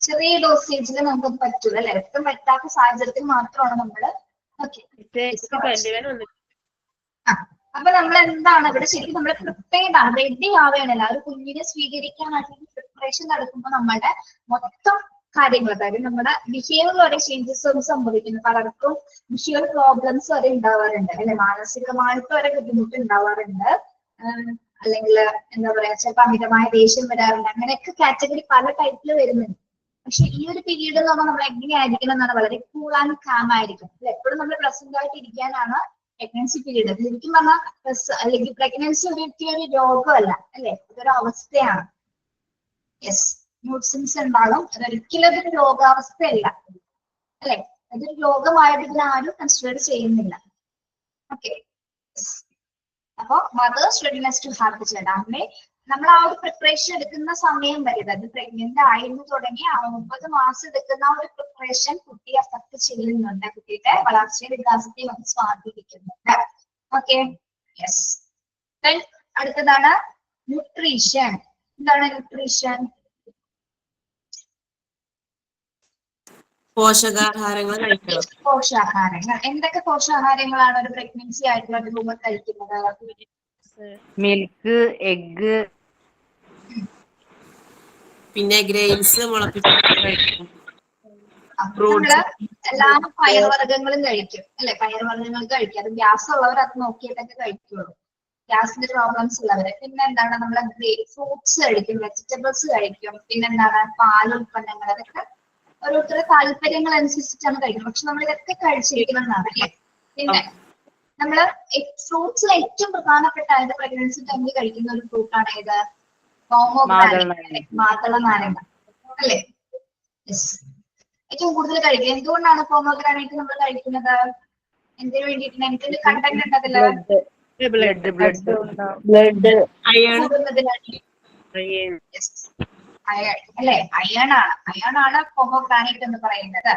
ചെറിയ ഡോസേജിൽ നമുക്ക് പറ്റൂല അല്ലെ? രക്തം പറ്റാത്ത സാഹചര്യത്തിൽ മാത്രമാണ് നമ്മള് അപ്പൊ നമ്മൾ എന്താണ് ഇവിടെ ശരിക്കും നമ്മൾ പ്രിപ്പയർഡ് ആണ്, റെഡി ആവുകയാണല്ലോ. ഒരു കുഞ്ഞിനെ സ്വീകരിക്കാനായിട്ട് പ്രിപ്പറേഷൻ നടക്കുമ്പോൾ നമ്മുടെ മൊത്തം കാര്യങ്ങൾ, അതായത് നമ്മുടെ ബിഹേവിയർ വരെ ചേഞ്ചസ് ഒന്നും സംഭവിക്കുന്നു. പലർക്കും ബിഹേവിയർ പ്രോബ്ലംസ് വരെ ഉണ്ടാവാറുണ്ട് അല്ലെ? മാനസികമായിട്ട് വരെ ബുദ്ധിമുട്ട് ഉണ്ടാവാറുണ്ട്. അല്ലെങ്കിൽ എന്താ പറയാ, ചിലപ്പോൾ അമിതമായ ദേഷ്യം വരാറുണ്ട്. അങ്ങനെയൊക്കെ കാറ്റഗറി പല ടൈപ്പിൽ വരുന്നുണ്ട്. പക്ഷെ ഈ ഒരു പീരീഡ് എന്ന് പറഞ്ഞാൽ നമ്മൾ എങ്ങനെയായിരിക്കണം എന്നാണ് വളരെ കൂൾ ആൻഡ് കാം ആയിരിക്കും. എപ്പോഴും നമ്മൾ പ്രസന്റ് ആയിട്ട് ഇരിക്കാനാണ് പ്രഗ്നൻസി പീരീഡ്. ശരിക്കും പറഞ്ഞാൽ അല്ലെങ്കിൽ പ്രഗ്നൻസി ഒരു രോഗമല്ല അല്ലെ, അതൊരു അവസ്ഥയാണ്. യെസ്, മൂഡ് സ്വിങ്സ് ഉണ്ടാകും. അതൊരിക്കലും അതൊരു രോഗാവസ്ഥയല്ല അല്ലെ, അതൊരു രോഗമായിട്ട് ഇതിനാരും കൺസിഡർ ചെയ്യുന്നില്ല. ഓക്കെ, അപ്പൊ mother's readiness to have the child. അമ്മേ നമ്മൾ ആ ഒരു പ്രിപ്പറേഷൻ എടുക്കുന്ന സമയം വരെ, അതായത് പ്രഗ്നന്റ് ആയിരുന്നു തുടങ്ങി ആ 9 മാസം എടുക്കുന്ന ആ ഒരു പ്രിപ്പറേഷൻ കുട്ടിയെ അഫക്ട് ചെയ്യുന്നുണ്ട്, കുട്ടിയുടെ വളർച്ചയും വികാസത്തെയും അത് സ്വാധീനിക്കുന്നുണ്ട്. Okay, yes. അടുത്തതാണ് ന്യൂട്രീഷൻ. എന്താണ് ന്യൂട്രീഷൻ? പോഷകാഹാരങ്ങൾ കഴിക്കണം. പോഷകാഹാരങ്ങൾ. എന്തൊക്കെ പോഷകാഹാരങ്ങളാണ് ഒരു പ്രഗ്നൻസി ആയിട്ടുള്ള ഒരു വുമൺ കഴിക്കുന്നത്? മിൽക്ക്, എഗ്, പിന്നെ ഗ്രെയിൻസ് മുളപ്പിച്ച് കഴിക്കണം. നമ്മള് എല്ലാ പയർവർഗ്ഗങ്ങളും കഴിക്കും അല്ലെ, പയർവർഗ്ഗങ്ങൾ കഴിക്കും. അത് ഗ്യാസ് ഉള്ളവർ അത് നോക്കിയിട്ടൊക്കെ കഴിക്കുള്ളൂ, ഗ്യാസിന്റെ പ്രോബ്ലംസ് ഉള്ളവര്. പിന്നെ എന്താണ്, നമ്മള് ഫ്രൂട്ട്സ് കഴിക്കും, വെജിറ്റബിൾസ് കഴിക്കും. പിന്നെന്താണ്, പാലുൽപ്പന്നങ്ങൾ. അതൊക്കെ ഓരോരുത്തരുടെ താല്പര്യങ്ങൾ അനുസരിച്ചിട്ടാണ് കഴിക്കുന്നത്. പക്ഷെ നമ്മൾ ഇതൊക്കെ കഴിച്ചിരിക്കുന്നതാണ് അല്ലെ. പിന്നെ നമ്മള് ഫ്രൂട്ട്സിൽ ഏറ്റവും പ്രധാനപ്പെട്ട അതായത് പ്രഗ്നൻസി ടൈമിൽ കഴിക്കുന്ന ഒരു ഫ്രൂട്ടാണ് ഏത്? മാതള നാരങ്ങ അല്ലെ. ഏറ്റവും കൂടുതൽ കഴിക്കുക. എന്തുകൊണ്ടാണ് പോമോഗ്രാനൈറ്റ് നമ്മൾ കഴിക്കുന്നത്? എന്തിനു വേണ്ടിയിട്ടാണ്? എനിക്കൊരു കണ്ടന്റ് ഉണ്ട് അതില്, അല്ലെ, അയൺ ആണ് പോമോഗ്രാനൈറ്റ് എന്ന് പറയുന്നത്.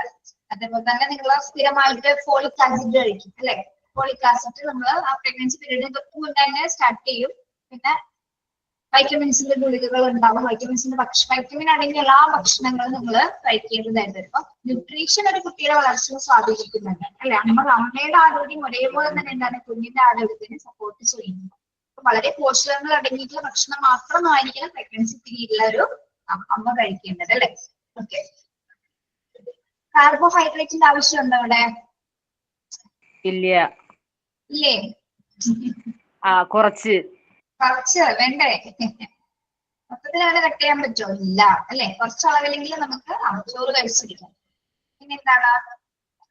അതേപോലെ തന്നെ നിങ്ങൾ സ്ഥിരമായിട്ട് ഫോളിക് ആസിഡ് കഴിക്കും അല്ലെ. ഫോളിക് ആസിഡ് നമ്മൾ ആ പ്രഗ്നൻസി പീരീഡിന് തൊട്ട് മുന്നേ തന്നെ സ്റ്റാർട്ട് ചെയ്യും. പിന്നെ വൈറ്റമിൻസിന്റെ ഗുളികകൾ ഉണ്ടാവും. വൈറ്റമിൻ അടങ്ങിയ എല്ലാ ഭക്ഷണങ്ങളും നിങ്ങൾ കഴിക്കേണ്ടതായിട്ട്. അപ്പൊ ന്യൂട്രീഷൻ ഒരു കുട്ടിയുടെ വളർച്ചയെ സ്വാധീനിക്കുന്നുണ്ട് അല്ലെ. അമ്മയുടെ ആരോഗ്യം ഒരേപോലെ തന്നെ എന്താണ് കുഞ്ഞിന്റെ ആരോഗ്യത്തിന് സപ്പോർട്ട് ചെയ്യുന്നത്. അപ്പൊ വളരെ പോഷകങ്ങൾ അടങ്ങിയിട്ടുള്ള ഭക്ഷണം മാത്രമായിരിക്കണം പ്രഗ്നൻസി പീരീഡിലെ ഒരു അമ്മ കഴിക്കേണ്ടത് അല്ലെ. ഓക്കെ, കാർബോഹൈഡ്രേറ്റിന്റെ ആവശ്യമുണ്ടോ അവിടെ? ഇല്ലേ? കുറച്ച് വേണ്ടേ? മൊത്തത്തിൽ അങ്ങനെ കട്ട് ചെയ്യാൻ പറ്റുമോ? ഇല്ല അല്ലെ. കുറച്ച് അളവിലെങ്കിലും നമുക്ക് ചോറ് കഴിച്ചിരിക്കാം. പിന്നെ എന്താണ്,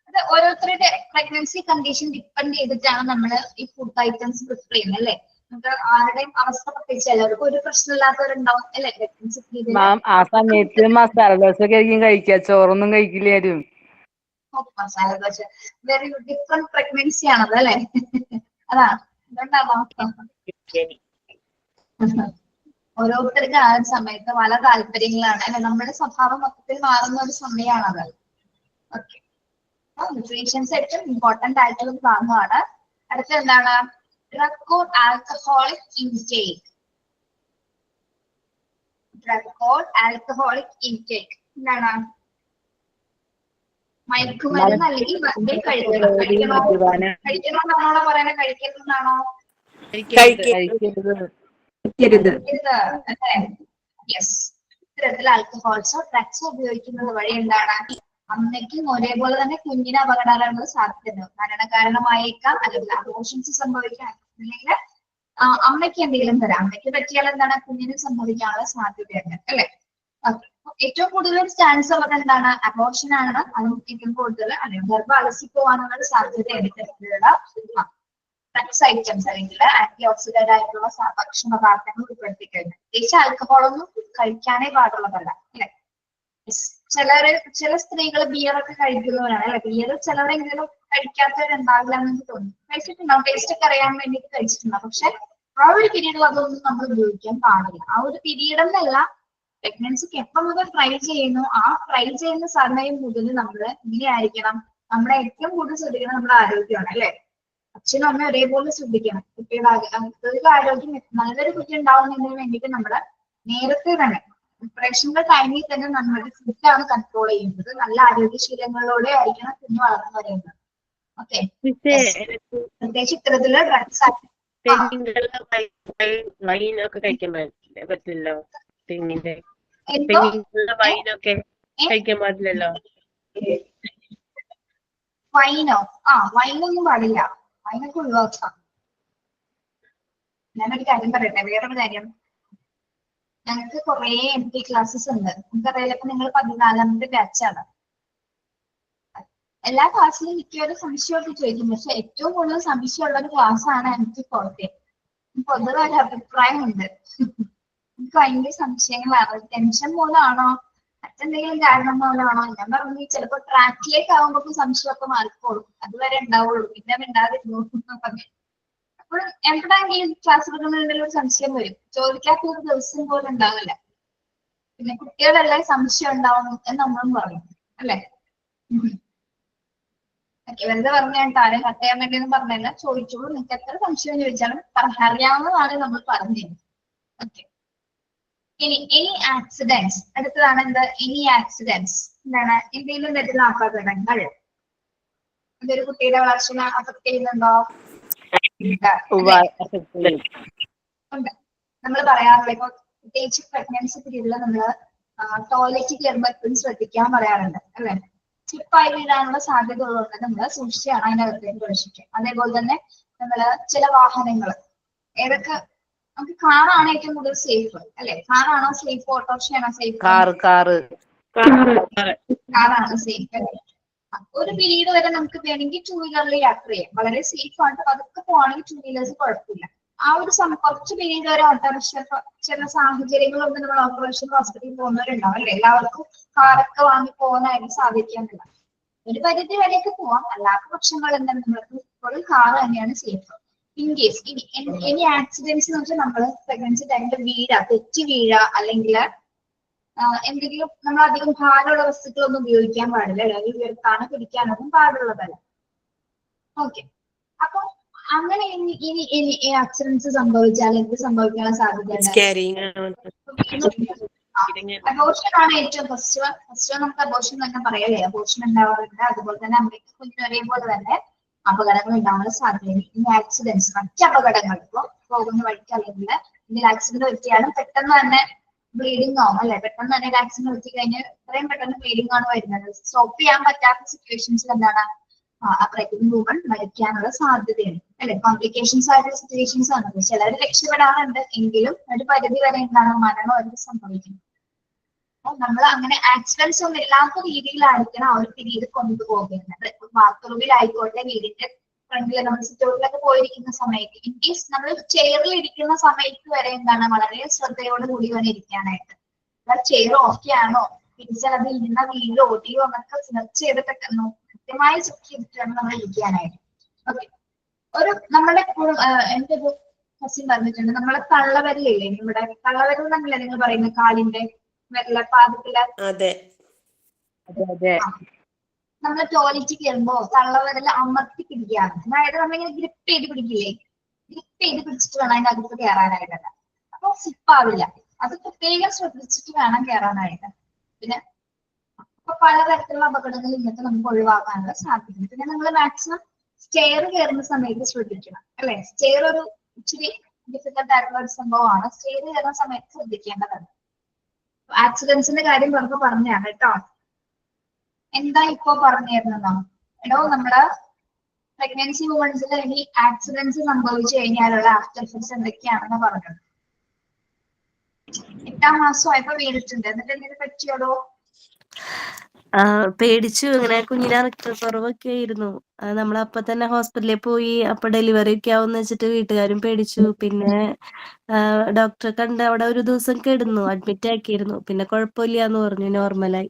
അത് ഓരോരുത്തരുടെ പ്രഗ്നൻസി കണ്ടീഷൻ ഡിപ്പെൻഡ് ചെയ്തിട്ടാണ് നമ്മൾ ഈ ഫുഡ് ഐറ്റംസ് പ്രിഫർ ചെയ്യുന്നത് അല്ലെ. നമുക്ക് ആരുടെയും അവസ്ഥ പ്രത്യേകിച്ച് എല്ലാവർക്കും ഒരു പ്രശ്നമില്ലാത്തവരുണ്ടാവും അല്ലെ പ്രഗ്നൻസി പീരീഡിൽ. ആ സമയത്ത് മസാല ദോശ ആയിരിക്കും കഴിക്കുക, ചോറൊന്നും കഴിക്കില്ല ആരും. Masala dosa very different pregnancy ആണത് അല്ലെ. അതാണ് അതുകൊണ്ടാണോ? ഓരോരുത്തർക്ക് ആ സമയത്ത് പല താല്പര്യങ്ങളാണ് അല്ലെ. നമ്മുടെ സ്വഭാവം മൊത്തത്തിൽ മാറുന്ന ഒരു സമയമാണത്. ഓക്കെ, ന്യൂട്രീഷൻസ് ഏറ്റവും ഇമ്പോർട്ടന്റ് ആയിട്ടുള്ള ഒരു ഭാഗമാണ്. അടുത്ത എന്താണ്, drug or alcoholic intake. Drug or alcoholic intake എന്താണ്? മയക്കുമരുന്ന് അല്ലെങ്കിൽ മദ്യം കഴിക്കണമെന്നാണോ പറയുന്നത്? കഴിക്കരുതെന്നാണോ? യെസ്. ഇത്തരത്തിൽ ആൽക്കഹോൾസോ ഡ്രഗ്സോ ഉപയോഗിക്കുന്നത് വഴി എന്താണ് അമ്മയ്ക്കും ഒരേപോലെ തന്നെ കുഞ്ഞിന് അപകടങ്ങൾ സാധ്യത മരണകാരണമായേക്കാം, അല്ലെങ്കിൽ അബോർഷൻസ് സംഭവിക്കാം, അല്ലെങ്കിൽ അമ്മയ്ക്ക് എന്തെങ്കിലും തരാം. അമ്മയ്ക്ക് പറ്റിയാൽ എന്താണ് കുഞ്ഞിന് സംഭവിക്കാനുള്ള സാധ്യതയുണ്ട് അല്ലെ. ഏറ്റവും കൂടുതൽ ചാൻസ് ഉള്ളത് എന്താണ്? അബോർഷൻ ആണ്. അതും ഏറ്റവും കൂടുതൽ ഗർഭം അലസിപ്പോവാനുള്ള സാധ്യതയുണ്ട്. ഡ്രഗ്സ് ഐറ്റംസ് അല്ലെങ്കിൽ ആന്റി ഓക്സിഡന്റ് ആയിട്ടുള്ള ഭക്ഷണ പദാർത്ഥങ്ങൾ ഉൾപ്പെടുത്തിക്കഴിഞ്ഞാൽ പ്രത്യേകിച്ച് ആൽക്കഹോളൊന്നും കഴിക്കാനേ പാടുള്ളതല്ല അല്ലെ. ചില സ്ത്രീകൾ ബിയറൊക്കെ കഴിക്കുന്നവരാണ് അല്ലെ. ബിയർ ചിലവരെങ്കിലും കഴിക്കാത്തവരുണ്ടാവില്ല എന്ന് തോന്നുന്നു. കഴിച്ചിട്ടുണ്ടാവും, ടേസ്റ്റ് ഒക്കെ അറിയാൻ വേണ്ടിയിട്ട് കഴിച്ചിട്ടുണ്ടാവും. പക്ഷെ ആ ഒരു പീരീഡിൽ അതൊന്നും നമ്മൾ ഉപയോഗിക്കാൻ പാടില്ല. ആ ഒരു പീരീഡ് എന്നല്ല, പ്രഗ്നൻസിക്ക് എപ്പം മുതൽ ട്രൈ ചെയ്യുന്നു ആ ട്രൈ ചെയ്യുന്ന സമയം മുതൽ നമ്മൾ ഇങ്ങനെയായിരിക്കണം. നമ്മുടെ ഏറ്റവും കൂടുതൽ ശ്രദ്ധിക്കണം നമ്മുടെ ആരോഗ്യമാണ് അല്ലെ. അച്ഛനും അമ്മയും ഒരേപോലെ ശ്രദ്ധിക്കണം. കുട്ടിയുടെ ആരോഗ്യം നല്ലൊരു കുട്ടി ഉണ്ടാവുന്നതിന് വേണ്ടിയിട്ട് നമ്മള് നേരത്തെ തന്നെ പ്രിപ്പറേഷന്റെ ടൈമിൽ തന്നെ നമ്മുടെ ഫുഡാണ് കൺട്രോൾ ചെയ്യുന്നത്. നല്ല ആരോഗ്യശീലങ്ങളിലൂടെ ആയിരിക്കണം കുഞ്ഞ് വളർന്നു വരുന്നത്. ഓക്കെ, പ്രത്യേകിച്ച് ഇത്തരത്തില് ഡ്രഗ്സ് വൈനൊക്കെ കഴിക്കാൻ പറ്റില്ലല്ലോ. തെങ്ങിന്റെ എന്തോ വൈനൊക്കെ കഴിക്കാൻ പാടില്ലല്ലോ. വൈനോ? വൈനൊന്നും പാടില്ല. വൈനൊക്കെ ഒഴിവാക്കാം. ഞാനൊരു കാര്യം പറയട്ടെ, വേറൊരു കാര്യം. ഞങ്ങൾക്ക് കുറെ MP ക്ലാസ്സസ് ഉണ്ട്. നമുക്കറിയാലോ, ഇപ്പൊ നിങ്ങൾ 14ാമത്തെ ബാച്ചാണ്. എല്ലാ ക്ലാസ്സിലും മിക്കവരും സംശയമൊക്കെ ചോദിക്കും. പക്ഷെ ഏറ്റവും കൂടുതൽ സംശയമുള്ള ഒരു ക്ലാസ്സാണ് MT40. പൊതുവെ ഒരു അഭിപ്രായമുണ്ട്. എനിക്ക് ഭയങ്കര സംശയങ്ങളാണ്. ടെൻഷൻ മൂലമാണോ മറ്റെന്തെങ്കിലും കാരണം മൂലമാണോ? ഞാൻ പറഞ്ഞു ചിലപ്പോ ട്രാക്കിലേക്ക് ആകുമ്പോൾ സംശയമൊക്കെ മാറിക്കോളും. അതുവരെ ഉണ്ടാവുള്ളൂ, പിന്നെ ഉണ്ടാതിരുന്നു. അപ്പോൾ എവിടെയെങ്കിലും ക്ലാസ് എടുക്കുന്നതിൽ ഒരു സംശയം വരും. ചോദിക്കാത്ത ഒരു ദിവസം പോലും ഉണ്ടാവില്ല. പിന്നെ കുട്ടികളെല്ലാം സംശയം ഉണ്ടാവും എന്ന് നമ്മളും പറയും അല്ലെ? വെറുതെ പറഞ്ഞാൽ ആരും കട്ട് ചെയ്യാൻ വേണ്ടിയൊന്നും പറഞ്ഞല്ല. ചോദിച്ചോളൂ, നിങ്ങൾക്ക് എത്ര സംശയം ചോദിച്ചാലും അറിയാവുന്നതാണ് നമ്മൾ പറഞ്ഞത്. ഓക്കെ. ഇനി എനി ആക്സിഡൻസ്, അടുത്തതാണ് എന്ത്? എനി ആക്സിഡൻസ് എന്താണ്? എന്തെങ്കിലും തരത്തിലുള്ള അപകടങ്ങൾ അതൊരു കുട്ടിയുടെ വളർച്ചയെ അഫക്ട് ചെയ്യുന്നുണ്ടോ? ഉണ്ട്. നമ്മൾ പറയാറില്ല, ഇപ്പൊ പ്രത്യേകിച്ച് പ്രഗ്നൻസി പീരീഡിൽ നമ്മള് ടോയ്ലറ്റ് കയറുമ്പോൾ എപ്പോഴും ശ്രദ്ധിക്കാൻ പറയാറുണ്ട് അല്ലെ? സ്ലിപ്പായി വീഴാനുള്ള സാധ്യത ഉള്ളതുകൊണ്ട് നമ്മൾ സൂക്ഷിച്ചാണ് അതിനകത്തേക്ക് പ്രവേശിക്കുക. അതേപോലെ തന്നെ നമ്മള് ചില വാഹനങ്ങൾ ഏതൊക്കെ, നമുക്ക് കാറാണ് ഏറ്റവും കൂടുതൽ സേഫ് അല്ലെ? കാറാണോ സേഫ്, ഓട്ടോറിക്ഷയാണോ സേഫ്? കാറാണ് സേഫ് അല്ലെ? ഒരു പീരീഡ് വരെ നമുക്ക് വേണമെങ്കിൽ 2 വീലറിൽ യാത്ര ചെയ്യാം, വളരെ സേഫ് ആണ്. അതൊക്കെ പോവാണെങ്കിൽ 2 വീലേഴ്സ് കുഴപ്പമില്ല. ആ ഒരു കുറച്ച് പീരീഡ് വരെ ഓട്ടോറിക്ഷ, ചില സാഹചര്യങ്ങളൊന്നും നമ്മൾ ഓട്ടോറിക്ഷ ഹോസ്പിറ്റലിൽ പോകുന്നവരുണ്ടാവും അല്ലെ? എല്ലാവർക്കും കാറൊക്കെ വാങ്ങി പോകാനായിട്ട് സാധിക്കാനില്ല. ഒരു പരിധി വരെയൊക്കെ പോവാം. അല്ലാത്ത പക്ഷങ്ങൾ എന്താണ്, നമ്മൾക്ക് ഇപ്പോഴും കാർ തന്നെയാണ് സേഫ്. ഇൻ കേസ് ഇനി ആക്സിഡൻസ് എന്ന് വെച്ചാൽ നമ്മള് പ്രഗ്നൻസി ടൈമിൽ വീഴ, തെറ്റി വീഴ, അല്ലെങ്കിൽ എന്തെങ്കിലും നമ്മൾ അധികം ഭാരമുള്ള വസ്തുക്കളൊന്നും ഉപയോഗിക്കാൻ പാടില്ല, അല്ലെങ്കിൽ ഉയർത്താനോ പിടിക്കാനൊന്നും പാടുള്ളതല്ല. ഓക്കെ. അപ്പൊ അങ്ങനെ ഇനി ആക്സിഡൻസ് സംഭവിച്ചാൽ എന്ത് സംഭവിക്കാനുള്ള സാധ്യതയുണ്ട്? അബോർഷൻ ആണ് ഏറ്റവും ഫസ്റ്റ് നമുക്ക് അബോർഷൻ തന്നെ പറയാല്ലേ. അബോർഷൻ ഉണ്ടാവാറുണ്ട്. അതുപോലെ തന്നെ അമ്മയ്ക്ക് കുഞ്ഞിന് ഒരേപോലെ തന്നെ അപകടങ്ങൾ ഉണ്ടാവാനുള്ള സാധ്യതയുണ്ട്. ഇനി ആക്സിഡൻസ്, മറ്റ് അപകടങ്ങൾ, ഇപ്പൊ പോകുന്ന വഴിക്ക് അല്ലെങ്കിൽ ഇതിൽ ആക്സിഡന്റ് പറ്റിയാലും പെട്ടെന്ന് തന്നെ ബ്ലീഡിംഗ് ആവും അല്ലെ? പെട്ടെന്ന് തന്നെ ഒരു ആക്സിഡന്റ് പറ്റി കഴിഞ്ഞാൽ ഇത്രയും പെട്ടെന്ന് ബ്ലീഡിംഗ് ആണ് വരുന്നത്. സ്റ്റോപ്പ് ചെയ്യാൻ പറ്റാത്ത സിറ്റുവേഷൻസിൽ എന്താണ് ആ പ്രഗ്നന്റ് വുമൺ മരിക്കാനുള്ള സാധ്യതയുണ്ട് അല്ലെ? കോംപ്ലിക്കേഷൻസ് ആയിട്ടുള്ള സിറ്റുവേഷൻസ് ആണ്. ചിലർ രക്ഷപ്പെടാറുണ്ട്, എങ്കിലും ഒരു പരിധി വരെ എന്താണ് മരണം അവർക്ക് സംഭവിക്കുന്നത്. നമ്മൾ അങ്ങനെ ആക്സിഡൻസ് ഒന്നും ഇല്ലാത്ത രീതിയിലായിരിക്കണം ആ ഒരു പീരീഡ് കൊണ്ടുപോകുന്നത്. ബാത്റൂമിലായിക്കോട്ടെ, വീടിന്റെ ഫ്രണ്ടിൽ നമ്മൾ സിറ്റൗട്ടിലൊക്കെ പോയിരിക്കുന്ന സമയത്ത്, ഇൻ കേസ് നമ്മൾ ചെയറിൽ ഇരിക്കുന്ന സമയത്ത് വരെ എന്താണ് വളരെ ശ്രദ്ധയോട് കൂടി വേണം ഇരിക്കാനായിട്ട്. ചെയർ ഓക്കെ ആണോ, തിരിച്ചാൽ അത് ഇരുന്ന വീടോ ഓടിയോ എന്നൊക്കെ സെർച്ച് ചെയ്തിട്ടൊക്കെ കൃത്യമായി ചെക്ക് ചെയ്തിട്ട് വേണം നമ്മൾ ഇരിക്കാനായിട്ട്. ഓക്കെ. ഒരു നമ്മുടെ എന്റെ ഒരു കസിൻ പറഞ്ഞിട്ടുണ്ട്, നമ്മളെ തള്ളവരലില്ലേ, നമ്മുടെ തള്ളവരൽ എന്നല്ലേ നിങ്ങൾ പറയുന്നത്, കാലിന്റെ പാദത്തില് നമ്മൾ ടോയ്ലറ്റ് കയറുമ്പോ തള്ളവരൽ അമർത്തി പിടിക്കുകയാണ്. അതായത് നമ്മളിങ്ങനെ ഗ്രിപ്പ് ചെയ്ത് പിടിക്കില്ലേ, ഗ്രിപ്പ് ചെയ്ത് പിടിച്ചിട്ട് വേണം അതിന്റെ അകത്ത് കയറാനായിട്ടല്ല. അപ്പൊ സ്ലിപ്പാവില്ല. അത് പ്രത്യേകം ശ്രദ്ധിച്ചിട്ട് വേണം കയറാനായിട്ട്. പിന്നെ അപ്പൊ പലതരത്തിലുള്ള അപകടങ്ങൾ ഇന്നത്തെ നമുക്ക് ഒഴിവാക്കാനുള്ള സാധ്യതയുണ്ട്. പിന്നെ നമ്മൾ മാക്സിമം സ്റ്റെയർ കയറുന്ന സമയത്ത് ശ്രദ്ധിക്കണം അല്ലെ? സ്റ്റെയർ ഒരു ഇച്ചിരി ഡിഫിക്കൽട്ട് ആയിട്ടുള്ള ഒരു സംഭവമാണ്. സ്റ്റെയർ കയറുന്ന സമയത്ത് ശ്രദ്ധിക്കേണ്ടതാണ്. ആക്സിഡൻസിന്റെ കാര്യം നമുക്ക് പറഞ്ഞാണ് കേട്ടോ. എന്താ ഇപ്പോ പറഞ്ഞിരുന്നോ? എടോ, നമ്മുടെ പ്രഗ്നൻസി വുമൺസിൽ ഇനി ആക്സിഡൻസ് സംഭവിച്ചു കഴിഞ്ഞാലുള്ള ആഫ്റ്റർ എഫക്ട്സ് എന്തൊക്കെയാണെന്ന് പറഞ്ഞത്. 8ാം മാസമായപ്പോ വീണിട്ടുണ്ട്, എന്നിട്ട് എന്തെങ്കിലും പറ്റിയോടോ? പേടിച്ചു. ഇങ്ങനെ കുഞ്ഞിനെ രക്തക്കുറവൊക്കെ ആയിരുന്നു. നമ്മളപ്പോ തന്നെ ഹോസ്പിറ്റലിൽ പോയി. അപ്പൊ ഡെലിവറി ഒക്കെ ആവുന്ന വെച്ചിട്ട് വീട്ടുകാരും പേടിച്ചു. പിന്നെ ഡോക്ടറെ കണ്ട് അവിടെ ഒരു ദിവസം കിടന്നു, അഡ്മിറ്റ് ആക്കിയിരുന്നു. പിന്നെ കുഴപ്പമില്ലാന്ന് പറഞ്ഞു, നോർമലായി.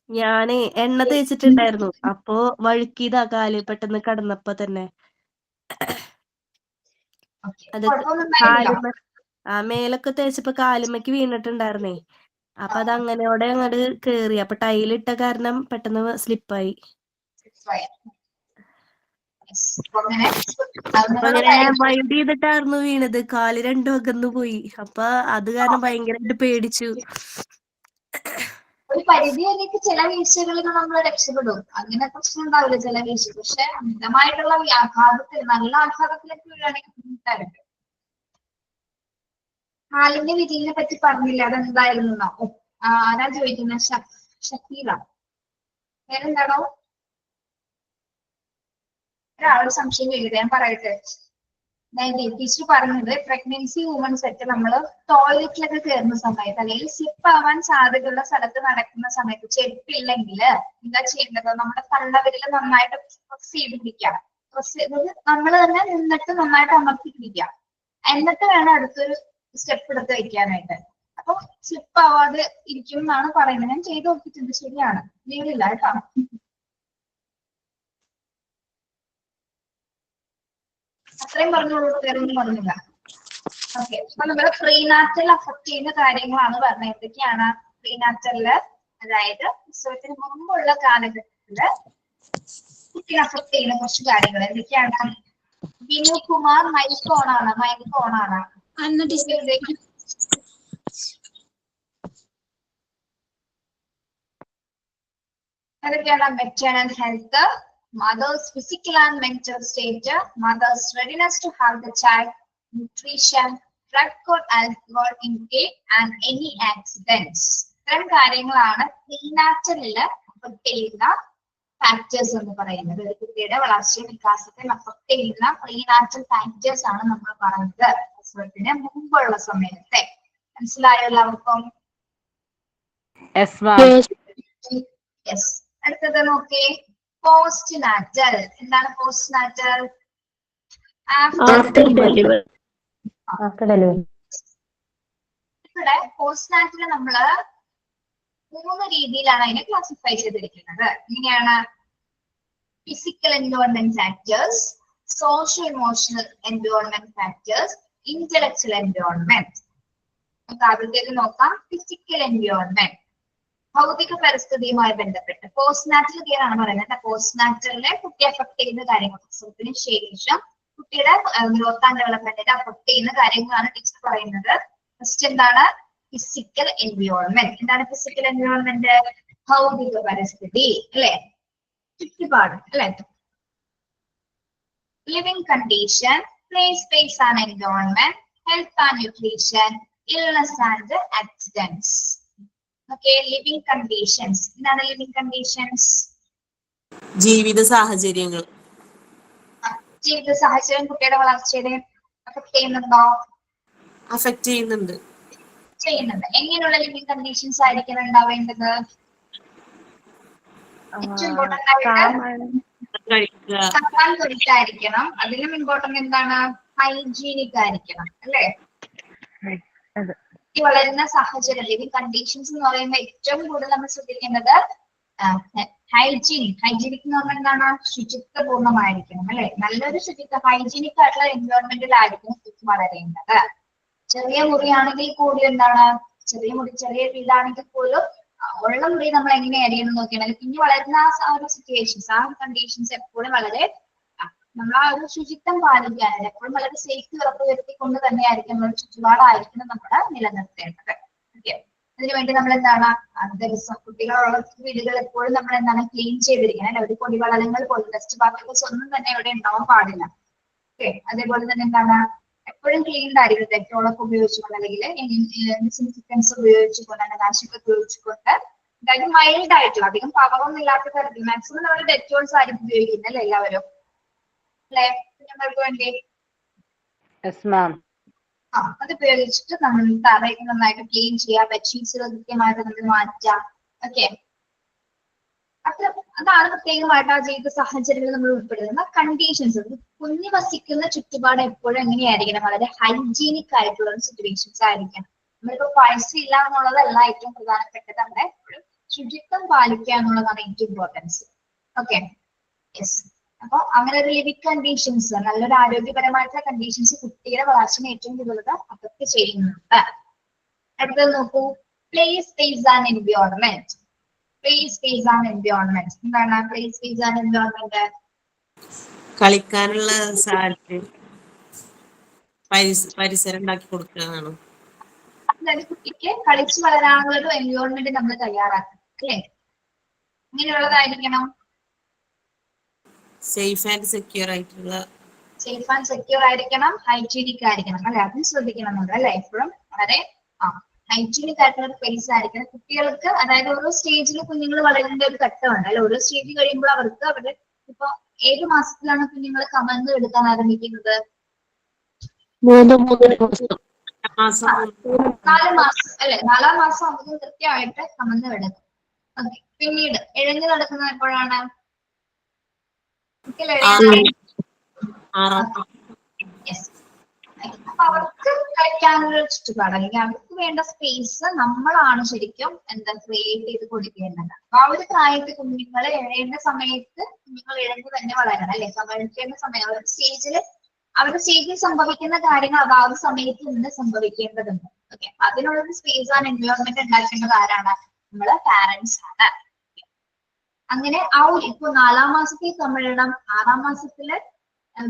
ഞാന് എണ്ണ തേച്ചിട്ടുണ്ടായിരുന്നു, അപ്പൊ വഴുക്കിയതാ കാല് പെട്ടെന്ന് കടന്നപ്പോ തന്നെ. അത് കാലുമ്മ മേലൊക്കെ തേച്ചപ്പോ കാലുമ്മക്ക് വീണിട്ടുണ്ടായിരുന്നേ. അപ്പൊ അത് അങ്ങനെയോടെ അങ്ങോട്ട് കേറി. അപ്പൊ ടൈലിട്ട കാരണം പെട്ടെന്ന് സ്ലിപ്പായി. അപ്പൊ അങ്ങനെ വൈൻഡ് ചെയ്തിട്ടായിരുന്നു വീണത്. കാല് രണ്ടും അകന്നു പോയി. അപ്പൊ അത് കാരണം ഭയങ്കരമായിട്ട് പേടിച്ചു. ഒരു പരിധി വരെയൊക്കെ ചില വീഴ്ചകളിൽ നമ്മൾ രക്ഷപ്പെടും, അങ്ങനെ പ്രശ്നം ഉണ്ടാവില്ല ചില വീഴ്ച. പക്ഷെ അമിതമായിട്ടുള്ള ആഘാതത്തിൽ, നല്ല ആഘാതത്തിലേക്ക് വീഴാണെങ്കിൽ ബുദ്ധിമുട്ടായിരുന്നു. കാലിന്റെ വിധിയെ പറ്റി പറഞ്ഞില്ല, അതെന്തായിരുന്നു? ആരാ ചോദിക്കുന്നത്? ഷക്കീല. ടീച്ചർ പറഞ്ഞത് പ്രഗ്നൻസി വുമൻസ് ഒക്കെ നമ്മൾ ടോയ്ലറ്റിലൊക്കെ കയറുന്ന സമയത്ത് അല്ലെങ്കിൽ സ്ലിപ്പ് ആവാൻ സാധ്യതയുള്ള സ്ഥലത്ത് നടക്കുന്ന സമയത്ത് ചെരുപ്പില്ലെങ്കിൽ എന്താ ചെയ്യേണ്ടത്? നമ്മുടെ തള്ളവിരൽ നന്നായിട്ട് പ്രസ് ചെയ്ത് പിടിക്കുക. പ്രസ് ചെയ്തത് നമ്മൾ തന്നെ നിന്നിട്ട് നന്നായിട്ട് അമർത്തി പിടിക്കുക. എന്നിട്ട് വേണം അടുത്തൊരു സ്റ്റെപ്പ് എടുത്ത് വെക്കാനായിട്ട്. അപ്പൊ സ്ലിപ്പ് ആവാതെ ഇരിക്കും എന്നാണ് പറയുന്നത്. ഞാൻ ചെയ്ത് നോക്കിയിട്ടുണ്ട്, ശരിയാണ്, വീടില്ല കേട്ടോ. അത്രയും പറഞ്ഞോളൂ, വേറൊന്നും പറഞ്ഞില്ല. ഓക്കെ, അപ്പൊ നമ്മള് പ്രീനാറ്റൽ അഫക്ട് ചെയ്യുന്ന കാര്യങ്ങളാണ് പറഞ്ഞത്. എന്തൊക്കെയാണ് പ്രീനാറ്റലില്? അതായത് പ്രസവത്തിന് മുമ്പുള്ള കാലഘട്ടത്തില് കുട്ടിയെ അഫക്ട് ചെയ്യുന്ന കുറച്ച് കാര്യങ്ങൾ എന്തൊക്കെയാണ്? വിനു കുമാർ മൈക്ക് ഓണാണ്. അതൊക്കെയാണ് maternal health, mother's physical and mental state, mother's readiness to have the child, nutrition, drug or alcohol intake, and any accidents. ഇത്തരം കാര്യങ്ങളാണ് പ്രീനാറ്റലില് അഫക്ട് ചെയ്യുന്ന ഫാക്ടേഴ്സ് എന്ന് പറയുന്നത്. ഒരു കുട്ടിയുടെ വളർച്ചയും വികാസത്തെ അഫക്ട് ചെയ്യുന്ന പ്രീനാറ്റൽ ഫാക്ടേഴ്സ് ആണ് നമ്മൾ പറയുന്നത് പ്രസവത്തിന് മുമ്പുള്ള സമയത്തെ. മനസ്സിലായോ എല്ലാവർക്കും? യെസ്. അടുത്തത് നോക്കേ, പോസ്റ്റ് നാറ്റൽ. എന്താണ് പോസ്റ്റ് നാറ്റൽ? ഇവിടെ പോസ്റ്റ് നാറ്റൽ നമ്മള് 3 രീതിയിലാണ് അതിനെ ക്ലാസിഫൈ ചെയ്തിരിക്കുന്നത്. എങ്ങനെയാണ്? Physical environment factors, socio emotional environment factors, intellectual environment. നമുക്ക് ആദ്യത്തേക്ക് നോക്കാം. ഫിസിക്കൽ എൻവയോൺമെന്റ്, ഭൗതിക പരിസ്ഥിതിയുമായി ബന്ധപ്പെട്ട് പോസ്റ്റ് നാറ്റൽ കെയർ ആണ് പറയുന്നത്. പോസ്റ്റ് നാറ്റലിനെ കുട്ടി അഫക്ട് ചെയ്യുന്ന കാര്യങ്ങൾ, പ്രസവത്തിന് ശേഷം കുട്ടിയുടെ ഗ്രോത്ത് ആൻഡ് ഡെവലപ്മെന്റിനെ അഫക്ട് ചെയ്യുന്ന കാര്യങ്ങളാണ് ടീച്ചർ പറയുന്നത്. ഫസ്റ്റ് എന്താണ്? Physical environment. എന്താണ് ഫിസിക്കൽ എൻവയോൺമെന്റ്? ഭൗതിക പരിസ്ഥിതി അല്ലെ, ചുറ്റുപാട് അല്ലെ. Living condition, play space and environment, health and nutrition, illness and accidents. Okay, living conditions. എന്താണ് ലിവിംഗ് കണ്ടീഷൻസ്? ജീവിത സാഹചര്യങ്ങൾ. ജീവിത സാഹചര്യം കുട്ടിയുടെ വളർച്ചയെ അഫക്ട് ചെയ്യുന്നുണ്ടോ? അഫക്ട് ചെയ്യുന്നുണ്ട്. എങ്ങനെയുള്ള ലിവിംഗ് കണ്ടീഷൻസ് ആയിരിക്കണം ഉണ്ടാവേണ്ടത്? ഏറ്റവും ഇമ്പോർട്ടന്റ് ആയിട്ട് തപ്പാൻ തൊഴിലായിരിക്കണം. അതിലും ഇമ്പോർട്ടന്റ് എന്താണ്? ഹൈജീനിക് ആയിരിക്കണം അല്ലെ. വളരുന്ന സാഹചര്യം, ലിവിംഗ് കണ്ടീഷൻസ് എന്ന് പറയുമ്പോൾ ഏറ്റവും കൂടുതൽ നമ്മൾ ശ്രദ്ധിക്കേണ്ടത് ഹൈജീനിക് എന്ന് പറഞ്ഞാൽ എന്താണ്? ശുചിത്വപൂർണ്ണമായിരിക്കണം അല്ലെ. നല്ലൊരു ശുചിത്വ ഹൈജീനിക് ആയിട്ടുള്ള എൻവയോൺമെന്റിലായിരിക്കും കുട്ടി വളരേണ്ടത്. ചെറിയ മുറിയാണെങ്കിൽ കൂടി എന്താണ്? ചെറിയ വീടാണെങ്കിൽ പോലും ഉള്ള മുറി നമ്മൾ എങ്ങനെ അറിയണം നോക്കിയാണെങ്കിൽ കുഞ്ഞു വളരുന്ന ആ ഒരു സിറ്റുവേഷൻസ്, ആ കണ്ടീഷൻസ് എപ്പോഴും വളരെ നമ്മൾ ആ ഒരു ശുചിത്വം പാലിക്കാനായിട്ട് എപ്പോഴും വളരെ സേഫ്റ്റി ഉറപ്പുവരുത്തിക്കൊണ്ട് തന്നെയായിരിക്കും നമ്മുടെ ചുറ്റുപാടായിരിക്കണം നമ്മൾ നിലനിർത്തേണ്ടത്. ഓക്കെ, അതിനുവേണ്ടി നമ്മൾ എന്താണ് ദിവസം കുട്ടികളുള്ള വീടുകൾ എപ്പോഴും നമ്മൾ എന്താണ് ക്ലീൻ ചെയ്തിരിക്കണം അല്ലെ. ഒരു പൊടിപടലങ്ങൾ പോലും ഡസ്റ്റ് പാർട്ടിക്കിൾസ് ഒന്നും തന്നെ ഇവിടെ ഉണ്ടാവാൻ പാടില്ല. ഓക്കെ, അതേപോലെ തന്നെ എന്താണ് എപ്പോഴും ക്ലീൻഡ് ആയിരിക്കും. ഡെറ്റോളൊക്കെ ഉപയോഗിച്ചുകൊണ്ട് അല്ലെങ്കിൽ ഡിസിൻഫെക്റ്റൻസ് ഉപയോഗിച്ചുകൊണ്ട് അന്നനാശിക ഉപയോഗിച്ചുകൊണ്ട്, അതായത് മൈൽഡ് ആയിട്ടുള്ള അധികം പവറൊന്നും ഇല്ലാത്ത തരത്തിൽ മാക്സിമം നമ്മൾ ഡെറ്റോൾസ് ആയിരിക്കും ഉപയോഗിക്കുന്നത് അല്ലെ എല്ലാവരും അല്ലെ കുഞ്ഞുങ്ങൾക്ക് വേണ്ടി. അത് ഉപയോഗിച്ചിട്ട് നമ്മൾ തറയൊക്കെ നന്നായിട്ട് ക്ലീൻ ചെയ്യുക, ബെഡ്ഷീറ്റ്സുകൾ കൃത്യമായിട്ട് നമ്മൾ മാറ്റാം. ഓക്കെ, അതാണ് പ്രത്യേകമായിട്ട് ആ ജീവിത സാഹചര്യങ്ങൾ നമ്മൾ ഉൾപ്പെടുത്തുന്ന കണ്ടീഷൻസ്. കുഞ്ഞു വസിക്കുന്ന ചുറ്റുപാട് എപ്പോഴും എങ്ങനെയായിരിക്കണം? വളരെ ഹൈജീനിക് ആയിട്ടുള്ള സിറ്റുവേഷൻസ് ആയിരിക്കണം. നമ്മളിപ്പോ പൈസ ഇല്ല എന്നുള്ളതല്ല ഏറ്റവും പ്രധാനപ്പെട്ടത്, അവിടെ എപ്പോഴും ശുചിത്വം പാലിക്കുക എന്നുള്ളതാണ് ഏറ്റവും ഇമ്പോർട്ടൻസ്. Okay, yes. അപ്പൊ അങ്ങനെ ഒരു ലിവിംഗ് കണ്ടീഷൻസ്, നല്ലൊരു ആരോഗ്യപരമായിട്ടുള്ള കണ്ടീഷൻസ് കുട്ടിയുടെ വളർച്ചയെ ഏറ്റവും കൂടുതൽ അഫക്ട് ചെയ്യുന്നുണ്ട്. അടുത്തത് നോക്കൂ, play space and environment. Play space and environment എന്താണ്? പ്ലേ സ്പേസ് ആൻഡ് എൻവയോൺമെന്റ് കളിക്കാനുള്ള സാഹചര്യം, പരിസരം ഉണ്ടാക്കി കൊടുക്കുന്നതാണ്. അതായത് കുട്ടിക്ക് കളിച്ചു വളരാനുള്ള ഒരു എൻവയോൺമെന്റ് നമ്മൾ തയ്യാറാക്കണം അല്ലേ. ഇങ്ങനെയുള്ളതായിരിക്കണം. സേഫ് ആൻഡ് സെക്യൂർ ആയിരിക്കണം, ഹൈജീനിക് ആയിരിക്കണം അല്ലെ. അതും ശ്രദ്ധിക്കണം നമ്മൾ അല്ലെ. എപ്പോഴും വളരെ ഹൈജീനിക് ആയിട്ടുള്ള ഒരു പ്ലേസ് ആയിരിക്കണം കുട്ടികൾക്ക്. അതായത് ഓരോ സ്റ്റേജിൽ കുഞ്ഞുങ്ങൾ വളരുന്ന ഒരു ഘട്ടമുണ്ട് അല്ലെ. ഓരോ സ്റ്റേജ് കഴിയുമ്പോൾ അവർക്ക് അവരുടെ ഇപ്പൊ ഏത് മാസത്തിലാണ് കുഞ്ഞുങ്ങൾ കമഴ്ന്ന് എടുക്കാൻ ആരംഭിക്കുന്നത്? മൂന്നര മാസം. മാസം 4 മാസം അല്ലെ, 4-ാം മാസം നമുക്ക് കൃത്യമായിട്ട് കമന്ന് വിടുന്നത്. ഓക്കെ. പിന്നീട് ഇഴഞ്ഞു നടക്കുന്നത് എപ്പോഴാണ്? അപ്പൊ അവർക്ക് കളിക്കാനുള്ള ചുറ്റുപാട് അല്ലെങ്കിൽ അവർക്ക് വേണ്ട സ്പേസ് നമ്മളാണ് ശരിക്കും എന്താ ക്രിയേറ്റ് ചെയ്ത് കൊടുക്കേണ്ടത്. അപ്പൊ ആ ഒരു പ്രായത്തിൽ കുഞ്ഞുങ്ങൾ ഇഴയേണ്ട സമയത്ത് കുഞ്ഞുങ്ങൾ ഇഴഞ്ഞു തന്നെ വളരണം അല്ലെ. വളർത്തേണ്ട സമയം അവരുടെ സ്റ്റേജിൽ സംഭവിക്കുന്ന കാര്യങ്ങൾ അതാത് സമയത്ത് നിന്ന് സംഭവിക്കേണ്ടതുണ്ട്. ഓക്കെ. അതിനുള്ളൊരു സ്പേസ് ആണ് എൻവയോൺമെന്റ് ഉണ്ടാക്കേണ്ടത് ആരാണ്? നമ്മള് പാരന്റ്സ് ആണ്. അങ്ങനെ ആ ഒരു ഇപ്പൊ 4-ാം മാസത്തിൽ തമിഴണം, 6-ാം മാസത്തില്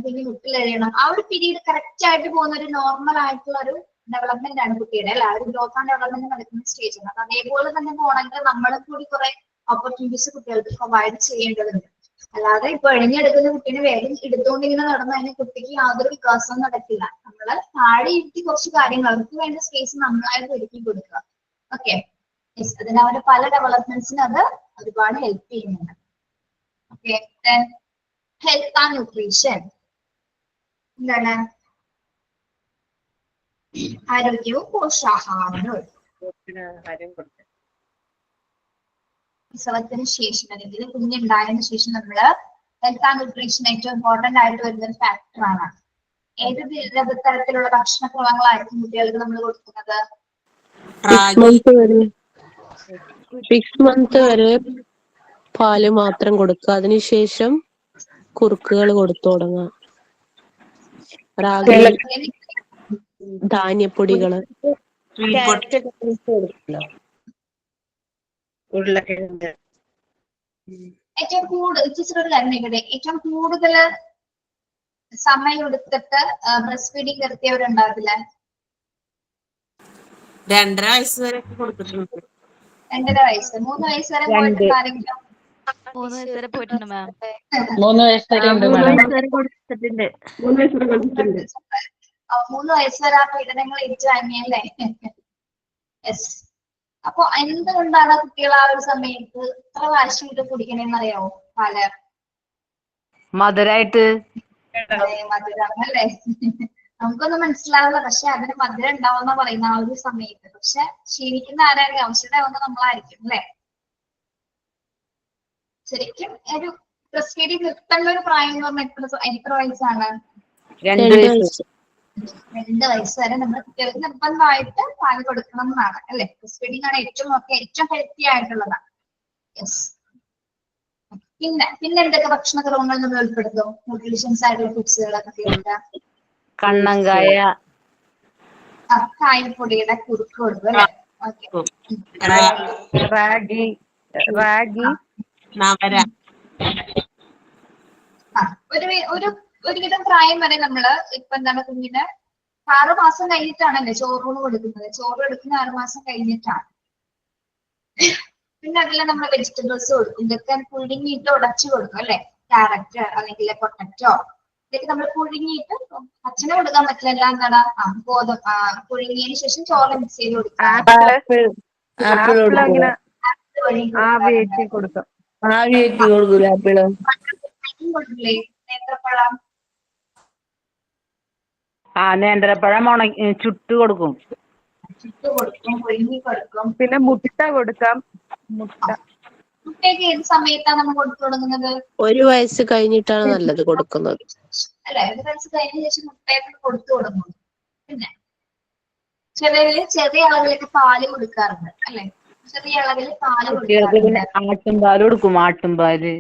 പിന്നെ മുട്ടിലെഴുതണം. ആ ഒരു പീരീഡ് കറക്റ്റ് ആയിട്ട് പോകുന്ന ഒരു നോർമൽ ആയിട്ടുള്ള ഒരു ഡെവലപ്മെന്റ് ആണ് കുട്ടിയുടെ അല്ല, ഒരു ഗ്രോത്ത് ആൻഡ് ഡെവലപ്മെന്റ് നടക്കുന്ന സ്റ്റേജ് ആണ്. അപ്പൊ അതേപോലെ തന്നെ പോകണമെങ്കിൽ നമ്മളെ കൂടി കുറെ ഓപ്പർച്യൂണിറ്റീസ് കുട്ടികൾക്ക് പ്രൊവൈഡ് ചെയ്യേണ്ടതുണ്ട്. അല്ലാതെ ഇപ്പൊ എഴുതിയെടുക്കുന്ന കുട്ടീനെ വേഗം എടുത്തുകൊണ്ടിങ്ങനെ നടന്നു കഴിഞ്ഞാൽ കുട്ടിക്ക് യാതൊരു വികാസവും നടക്കില്ല. നമ്മള് താഴെ ഇരുത്തി കുറച്ച് കാര്യങ്ങൾ അവർക്ക് വേണ്ട സ്പേസ് നമ്മളായിട്ട് ഒരുക്കി കൊടുക്കുക. ഓക്കെ. അതിന് അവരുടെ പല ഡെവലപ്മെന്റ്സിന് അത് ഒരുപാട് ഹെൽപ്പ് ചെയ്യുന്നുണ്ട്. ഓക്കെ. ഹെൽത്ത് ആൻഡ് ന്യൂട്രീഷൻ എന്താണ്? ആരോഗ്യവും പോഷകാഹാരവും. പ്രസവത്തിന് ശേഷം അല്ലെങ്കിൽ കുഞ്ഞുണ്ടായതിനു ശേഷം നമ്മള് ഹെൽത്ത് ആൻഡ് ന്യൂട്രീഷൻ ഏറ്റവും ഇമ്പോർട്ടന്റ് ആയിട്ട് വരുന്ന ഒരു ഫാക്ടറാണ്. ഏത് തരത്തിലുള്ള ഭക്ഷണക്രമങ്ങളായിരിക്കും കുട്ടികൾക്ക് നമ്മൾ കൊടുക്കുന്നത്? 6 മന്ത് വരെ പാല് മാത്രം കൊടുക്കുക. അതിനുശേഷം കുറുക്കുകൾ കൊടുത്തു തുടങ്ങാം. റാഗി, ധാന്യപ്പൊടികള്, ഉരുളക്കിഴങ്ങ്. ഏറ്റവും കൂടുതൽ സമയം എടുത്തിട്ട് ബ്രസ്റ്റ് ഫീഡിങ് നിർത്തിയവരുണ്ടാവില്ല. 2.5 വയസ്സ് വരെ കൊടുത്തിട്ടുണ്ട്. 2.5 വയസ്സ്, 3 വയസ്സ് വരെ പോയിട്ടുണ്ട് ആരെങ്കിലും? 3 വയസ്സ് വരെ പോയിട്ടുണ്ട് മാം. 3 വയസ്സ് വരെ ഉണ്ട് 3 മാഡം. വയസ്സ് വരെ കൊടുത്തിട്ടുണ്ട്. 3 വയസ്സ് വരെ ആ പീഡനങ്ങൾ ഏറ്റുവാങ്ങിയല്ലേ? യെസ്. അപ്പൊ എന്തുകൊണ്ടാണ് കുട്ടികൾ ആ ഒരു സമയത്ത് ഇത്ര വാശിയിട്ട് കുടിക്കണേന്ന് അറിയാവോ? പാല് മധുരായിട്ട്. മധുരം അല്ലേ? നമുക്കൊന്നും മനസ്സിലാവില്ല. പക്ഷെ അതിന് മധുരം ഉണ്ടാവുന്ന പറയുന്ന ആ ഒരു സമയത്ത്. പക്ഷെ ശീലിക്കുന്ന ആരായിരിക്കും? അവശരാവുന്ന നമ്മളായിരിക്കും അല്ലെ? ശരിക്കും ഒരു ബ്രസ്റ്റ് ഫീഡിങ് നിർത്തേണ്ട ഒരു പ്രായം എന്ന് പറഞ്ഞാൽ എത്ര വയസ്സാണ്? 2 വയസ്സ്. 2 വയസ്സ് വരെ നമ്മൾ കുട്ടികൾക്ക് നിർബന്ധമായിട്ട് പാല് കൊടുക്കണം എന്നാണ് അല്ലെ? ബ്രസ്റ്റ് ഫീഡിങ് ആണ് ഏറ്റവും ഹെൽത്തി ആയിട്ടുള്ളതാണ്. യെസ്. പിന്നെ എന്തൊക്കെ ഭക്ഷണക്രമങ്ങൾ നമ്മൾ ഉൾപ്പെടുത്തും? ന്യൂട്രീഷ്യൻസ് ആയിട്ടുള്ള ഫുഡ്സുകളൊക്കെ കുട്ടികൾക്ക് കണ്ണങ്കായ, കായപ്പൊടിയുടെ കുറുക്ക് കൊടുക്കും അല്ലെ? റാഗി, ഒരുവിധം പ്രായം വരെ നമ്മള് ഇപ്പൊ എന്താണ് കുഞ്ഞിന് 6 മാസം കഴിഞ്ഞിട്ടാണല്ലേ ചോറൂണ് കൊടുക്കുന്നത്. ചോറ് എടുക്കുന്ന 6 മാസം കഴിഞ്ഞിട്ടാണ്. പിന്നെ അതിൽ നമ്മൾ വെജിറ്റബിൾസ് കൊടുക്കും. ഇതൊക്കെ പുഴുങ്ങിയിട്ട് ഉടച്ചു കൊടുക്കും അല്ലെ? ക്യാരറ്റ് അല്ലെങ്കിൽ പൊട്ടറ്റോ ഇതൊക്കെ നമ്മൾ പുഴുങ്ങിയിട്ട് അച്ഛനെ കൊടുക്കാൻ പറ്റില്ല. എല്ലാം എന്താണ് പുഴുങ്ങിയതിനു ശേഷം ചോറ് മിക്സ് ചെയ്ത് കൊടുക്കുക. ആവിയേറ്റി കൊടുക്കും. കൊടുക്കില്ലേ? നേന്ത്രപ്പഴം, നേന്ത്രപ്പഴം ചുട്ട് കൊടുക്കും. പുഴുങ്ങി കൊടുക്കും. പിന്നെ മുട്ട കൊടുക്കാം. മുട്ടയൊക്കെ ഏത് സമയത്താണ് നമ്മൾ കൊടുത്തു തുടങ്ങുന്നത്? 1 വയസ്സ് കഴിഞ്ഞിട്ടാണ് നല്ലത് കൊടുക്കുന്നത്. അല്ലെ? 1 വയസ്സ് കഴിഞ്ഞ ശേഷം മുട്ടയൊക്കെ കൊടുത്തു തുടങ്ങും. പിന്നെ ചെറിയ അളവിലൊക്കെ പാല് കൊടുക്കാറുണ്ട് അല്ലെ? ചെറിയ അളവിൽ പാല് കൊടുക്കാറുണ്ട്. ആട്ടുംപാല് കൊടുക്കും. ആട്ടുംപാല്.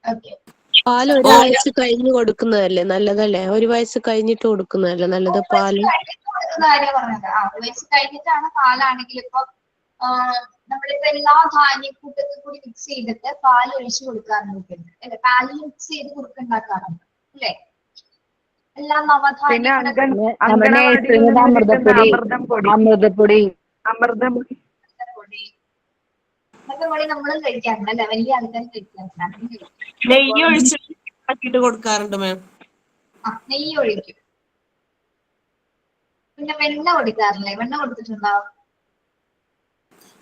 ഓക്കെ. പാല് 1 വയസ്സ് കഴിഞ്ഞ് കൊടുക്കുന്നതല്ലേ നല്ലതല്ലേ? 1 വയസ്സ് കഴിഞ്ഞിട്ട് കൊടുക്കുന്നതല്ലേ നല്ലത് പാല്? കാര്യം പറഞ്ഞത് 1 വയസ്സ് കഴിഞ്ഞിട്ടാണ് പാലാണെങ്കിൽ ഇപ്പൊ നമ്മളിപ്പോ എല്ലാ ധാന്യക്കൂട്ടത്തിൽ കൂടി മിക്സ് ചെയ്തിട്ട് പാല് ഒഴിച്ചു കൊടുക്കാറുണ്ട് അല്ലെ? പാലിൽ മിക്സ് ചെയ്ത് കുറുക്കുണ്ടാക്കാറുണ്ട് അല്ലെ? എല്ലാ അമൃതപ്പൊടി അമൃതപ്പൊടി നമ്മളും കഴിക്കാറുണ്ട് അല്ലെ? വലിയ ആൾക്കാർ കഴിക്കാറുണ്ട്. നെയ്യ് ഒഴിച്ചിട്ട് കൊടുക്കാറുണ്ട് മാം. നെയ്യ് ഒഴിക്കും. പിന്നെ വെണ്ണ കൊടുക്കാറില്ലേ? വെണ്ണ കൊടുത്തിട്ടുണ്ടോ?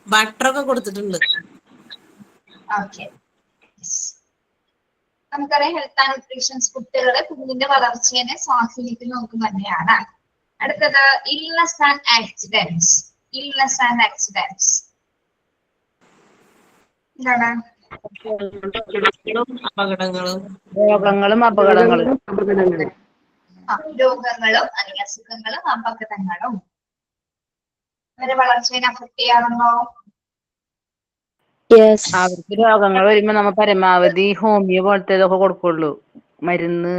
ബട്ടറൊക്കെ കൊടുത്തിട്ടുണ്ട്. ഓക്കെ. നമുക്കറിയാം ഹെൽത്ത് ആൻഡ് ന്യൂട്രീഷൻസ് കുട്ടികളെ കുഞ്ഞിന്റെ വളർച്ചയെ സ്വാധീനിക്കുന്ന ഒന്ന് തന്നെയാണ്. അടുത്തത് illness and accidents. Illness and accidents എന്താണ്? അപകടങ്ങളും രോഗങ്ങളും അപകടങ്ങളും. രോഗങ്ങളും അല്ലെങ്കിൽ അസുഖങ്ങളും അപകടങ്ങളും അവരെ വളർച്ചയെ അഫക്ട് ചെയ്യാറുണ്ടോ? അവർക്ക് രോഗങ്ങൾ വരുമ്പോ നമ്മ പരമാവധി ഹോമിയോ പോലത്തേതൊക്കെ കൊടുക്കുള്ളൂ. മരുന്ന്,